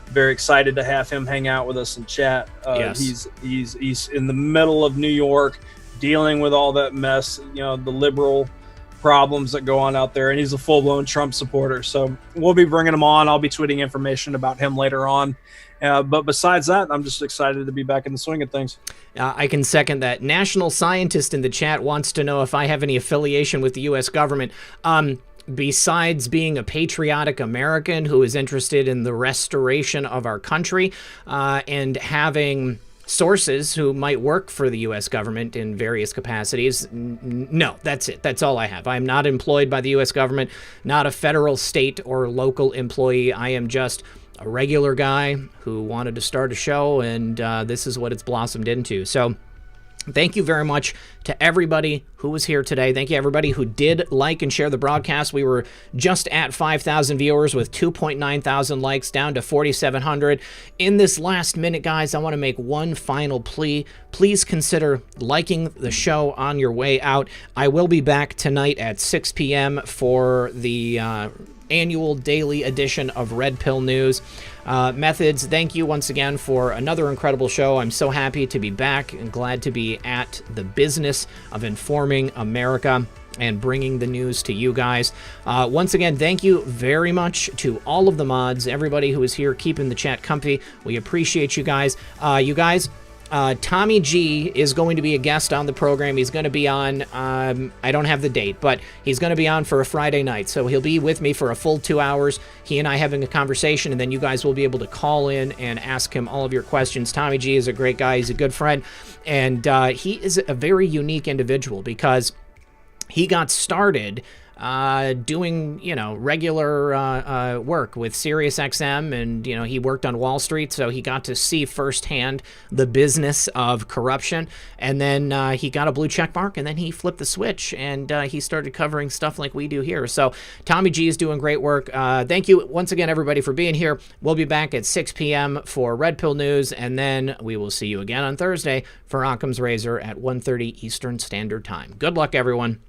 Very excited to have him hang out with us and chat. Yes. He's in the middle of New York, dealing with all that mess, the liberal problems that go on out there, and he's a full-blown Trump supporter. So we'll be bringing him on. I'll be tweeting information about him later on. But besides that, I'm just excited to be back in the swing of things.
I can second that. National Scientist in the chat wants to know if I have any affiliation with the U.S. government. Besides being a patriotic American who is interested in the restoration of our country and having sources who might work for the U.S. government in various capacities, no, that's it. That's all I have. I'm not employed by the U.S. government, not a federal, state, or local employee. I am just a regular guy who wanted to start a show, and this is what it's blossomed into. So thank you very much to everybody who was here today. Thank you, everybody who did like and share the broadcast. We were just at 5,000 viewers with 2.9 thousand likes, down to 4,700. In this last minute, guys, I want to make one final plea. Please consider liking the show on your way out. I will be back tonight at 6 p.m. for the annual daily edition of Red Pill News. Methods, thank you once again for another incredible show. I'm so happy to be back and glad to be at the business of informing America and bringing the news to you guys. Once again, thank you very much to all of the mods, everybody who is here keeping the chat comfy. We appreciate you guys. Tommy G is going to be a guest on the program. He's going to be on, I don't have the date, but he's going to be on for a Friday night. So he'll be with me for a full 2 hours. He and I having a conversation, and then you guys will be able to call in and ask him all of your questions. Tommy G is a great guy. He's a good friend. And he is a very unique individual because he got started doing, regular work with SiriusXM, and, he worked on Wall Street, so he got to see firsthand the business of corruption, and then he got a blue check mark, and then he flipped the switch, and he started covering stuff like we do here. So Tommy G is doing great work. Thank you once again, everybody, for being here. We'll be back at 6 p.m. for Red Pill News, and then we will see you again on Thursday for Occam's Razor at 1:30 Eastern Standard Time. Good luck, everyone.